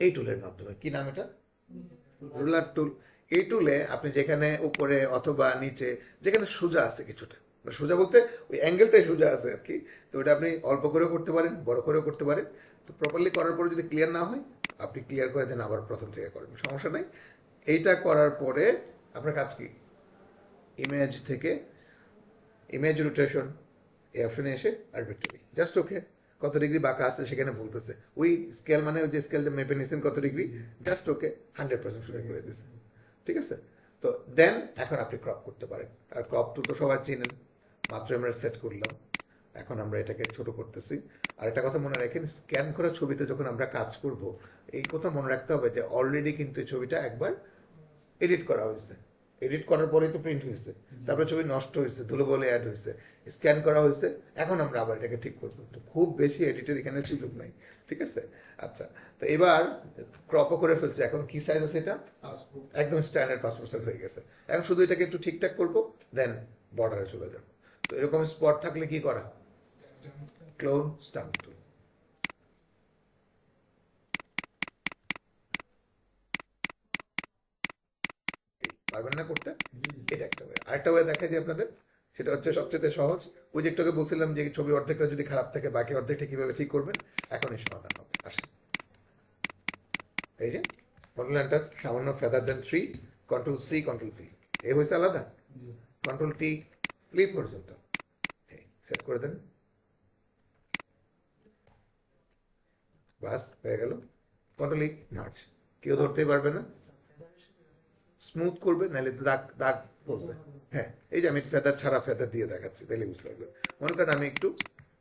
Speaker 1: এই টুলের মাধ্যমে। কি নাম এটা? রুলার টুল। এই টুলে আপনি যেখানে উপরে অথবা নিচে যেখানে সোজা আছে কিছুটা, সোজা বলতে ওই অ্যাঙ্গেলটাই সোজা আছে আর কি, তো ওটা আপনি অল্প করেও করতে পারেন, বড় করেও করতে পারেন। তো প্রপারলি করার পরে যদি ক্লিয়ার না হয়, আপনি ক্লিয়ার করে দেন, আবার প্রথম থেকে করবেন, সমস্যা নাই। এইটা করার পরে আপনার কাজ কি, ইমেজ থেকে ইমেজ রোটেশন এই অপশনে এসে আরবিট্রারি জাস্ট ওকে, কত ডিগ্রি বাঁকা আছে সেখানে বলতেছে, ওই স্কেল মানে ওই যে স্কেলটা মেপে নিয়েছেন কত ডিগ্রি, জাস্ট ওকে 100% সোজা করে দিয়েছে। ঠিক আছে? তো দেন এখন আপনি ক্রপ করতে পারেন। আর ক্রপ টুল তো সবার চেনেন, মাত্র আমরা সেট করলাম, এখন আমরা এটাকে ছোট করতেছি। আর একটা কথা মনে রাখেন, স্ক্যান করা ছবিতে যখন আমরা কাজ করব, এই কথা মনে রাখতে হবে যে অলরেডি কিন্তু এই ছবিটা একবার এডিট করা হয়েছে, এডিট করার পরেই তো প্রিন্ট হয়েছে, তারপরে ছবি নষ্ট হয়েছে, ধুলো বলে অ্যাড হয়েছে, স্ক্যান করা হয়েছে, এখন আমরা আবার এটাকে ঠিক করবো। তো খুব বেশি এডিটের এখানে সুযোগ নাই। ঠিক আছে? আচ্ছা, তো এবার ক্রপও করে ফেলছে, এখন কি সাইজ আছে এটা? একদম স্ট্যান্ডার্ড পাসপোর্ট সাইজ হয়ে গেছে। এখন শুধু এটাকে একটু ঠিকঠাক করবো, দেন বর্ডারে চলে যাবো। তো এরকম স্পট থাকলে কি করা? ক্লোন স্টাম্প টুল। পারবেন না করতে? এটা একটা ওয়ে। আরেকটা ওয়ে দেখাই দিই আপনাদের, সেটা হচ্ছে সবচেয়ে সহজ। ওই যে একটু আগে বলছিলাম যে ছবি অর্ধেকটা যদি খারাপ থাকে, বাকি অর্ধেকটা কিভাবে ঠিক করবেন, এখনই সমাধান হবে। আসেন, এই যে কন্ট্রোল এন্টার, সামান্য ফেদার দেন 3, কন্ট্রোল সি, কন্ট্রোল ভি, এই হয়েছে আলাদা, কন্ট্রোল টি, ক্লিপ পর্যন্ত সেট করে দেন, বাস হয়ে গেল। কন্ট্রোল ই, মার্চ, কেউ ধরতেই পারবে না, স্মুথ করবে, নাহলে দাগ দাগ পড়বে। হ্যাঁ, এই যে আমি ফেদার ছাড়া ফেদার দিয়ে দেখাচ্ছি, তাহলে বুঝতে পারবে। মনে করেন আমি একটু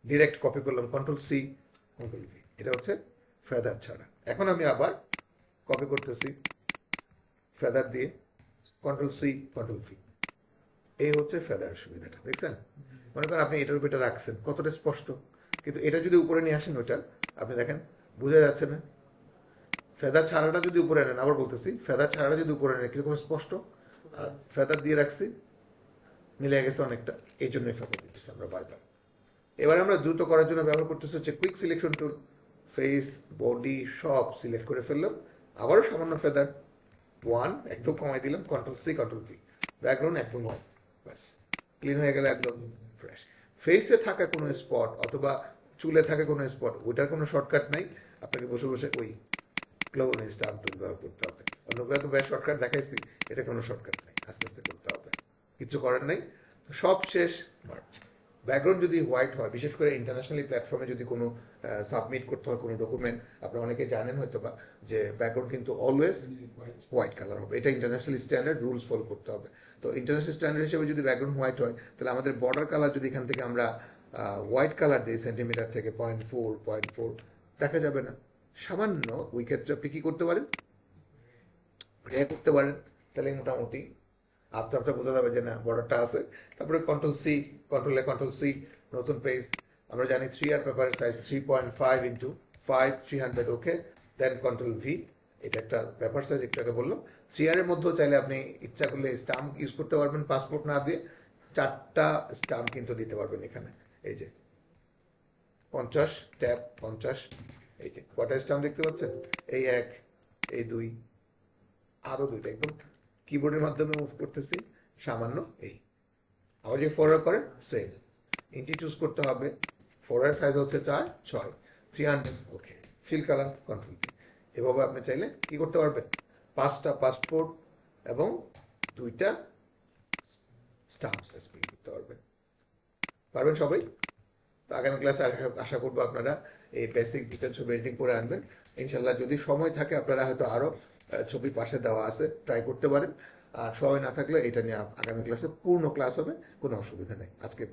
Speaker 1: ডিরেক্ট কপি করলাম, কন্ট্রোল সি, কন্ট্রোল ভি, এটা হচ্ছে ফেদার ছাড়া। এখন আমি আবার কপি করতেছি ফেদার দিয়ে, কন্ট্রোল সি, কন্ট্রোল ভি, এই হচ্ছে ফেদার সুবিধাটা, দেখছেন? মনে করেন আপনি এটার উপর এটা রাখছেন, কতটা স্পষ্ট। কিন্তু এটা যদি উপরে নিয়ে আসেন ওইটা, আপনি দেখেন বোঝা যাচ্ছে না। ফেদার ছাড়াটা যদি উপরে নেন, আবার বলতেছি, ফেদার ছাড়াটা যদি উপরে নেন কিরকম স্পষ্ট, আর ফেদার দিয়ে রাখছি মিলে গেছে অনেকটা, এই জন্যই ফেদার দিতেছি আমরা বারবার। এবার আমরা দ্রুত করার জন্য ব্যবহার করতেছি হচ্ছে quick selection tool. Face, body সব সিলেক্ট করে ফেললাম, আবারও সামান্য ফেদার 1 একদম কমাই দিলাম, control C, control V, background একদম হোয়াইট, ব্যাস ক্লিন হয়ে গেলে একদম ফ্রেশ। ফেসে থাকা কোনো স্পট অথবা চুলে থাকা কোনো স্পট, ওইটার কোনো শর্টকাট নাই, আপনাকে বসে বসে ওই ক্লোন স্টাম্প টুল ব্যবহার করতে হবে। অন্যগুলো তো বেশ শর্টকাট দেখাইছি, এটা কোনো শর্টকাট নাই, আস্তে আস্তে করতে হবে, কিছু করার নেই। সব শেষ, মার্চ। ব্যাকগ্রাউন্ড যদি হোয়াইট হয়, বিশেষ করে ইন্টারন্যাশনালি প্ল্যাটফর্মে যদি কোনো সাবমিট করতে হয় কোনো ডকুমেন্ট, আপনারা অনেকে জানেন হয়তো বা, যে ব্যাকগ্রাউন্ড কিন্তু অলওয়েজ হোয়াইট কালার হবে, এটা ইন্টারন্যাশনাল স্ট্যান্ডার্ড, রুলস ফলো করতে হবে। তো ইন্টারন্যাশনাল স্ট্যান্ডার্ড হিসেবে যদি ব্যাকগ্রাউন্ড হোয়াইট হয়, তাহলে আমাদের বর্ডার কালার যদি এখান থেকে আমরা হোয়াইট কালার দিই সেন্টিমিটার থেকে 0.4 দেখা যাবে না। সামান্য ওই ক্ষেত্রে আপনি কি করতে পারেন, গ্রে করতে পারেন, তাহলে মোটামুটি আবছা আবছা বোঝা যাবে যে না বর্ডারটা আছে। তারপরে কন্ট্রোল সি, কন্ট্রোল সি, নতুন পেজ। আমরা জানি 3R পেপারের সাইজ 3.5 ইন্টু 5, 300, ওকে। দেন কন্ট্রোল ভি, এটা একটা পেপার সাইজ, একটাকে বললাম। 3R এর মধ্যেও চাইলে আপনি ইচ্ছা করলে স্টাম্প ইউজ করতে পারবেন, পাসপোর্ট না দিয়ে 4টা স্টাম্প কিন্তু দিতে পারবেন এখানে। এই যে 50 ট্যাব 50, এই যে কটা স্টাম্প দেখতে পাচ্ছেন, এই 1, এই 2, আরো 2টা, একদম কিবোর্ডের মাধ্যমে মুভ করতেছি সামান্য। এই আবার যে ফরওয়ার্ড করেন সেম, ইঞ্চি চুজ করতে হবে, ফরওয়ার্ড সাইজ হচ্ছে 4, 6, 300, okay. Fill colour, control P. এভাবে আপনি চাইলে কি করতে পারবেন, 5টা পাসপোর্ট এবং 2টা স্টাম্প সাইজ প্রিন্ট করতে পারবেন। পারবেন সবাই? তো আগামী ক্লাসে আশা করবো আপনারা এই বেসিক ডিটেল ছবি এডিটিং করে আনবেন ইনশাল্লাহ। যদি সময় থাকে আপনারা হয়তো আরো ছবি পাশে দেওয়া আছে, ট্রাই করতে পারেন। আর সময় না থাকলে এটা নিয়ে আগামী ক্লাসে পূর্ণ ক্লাস হবে, কোনো অসুবিধা নেই। আজকে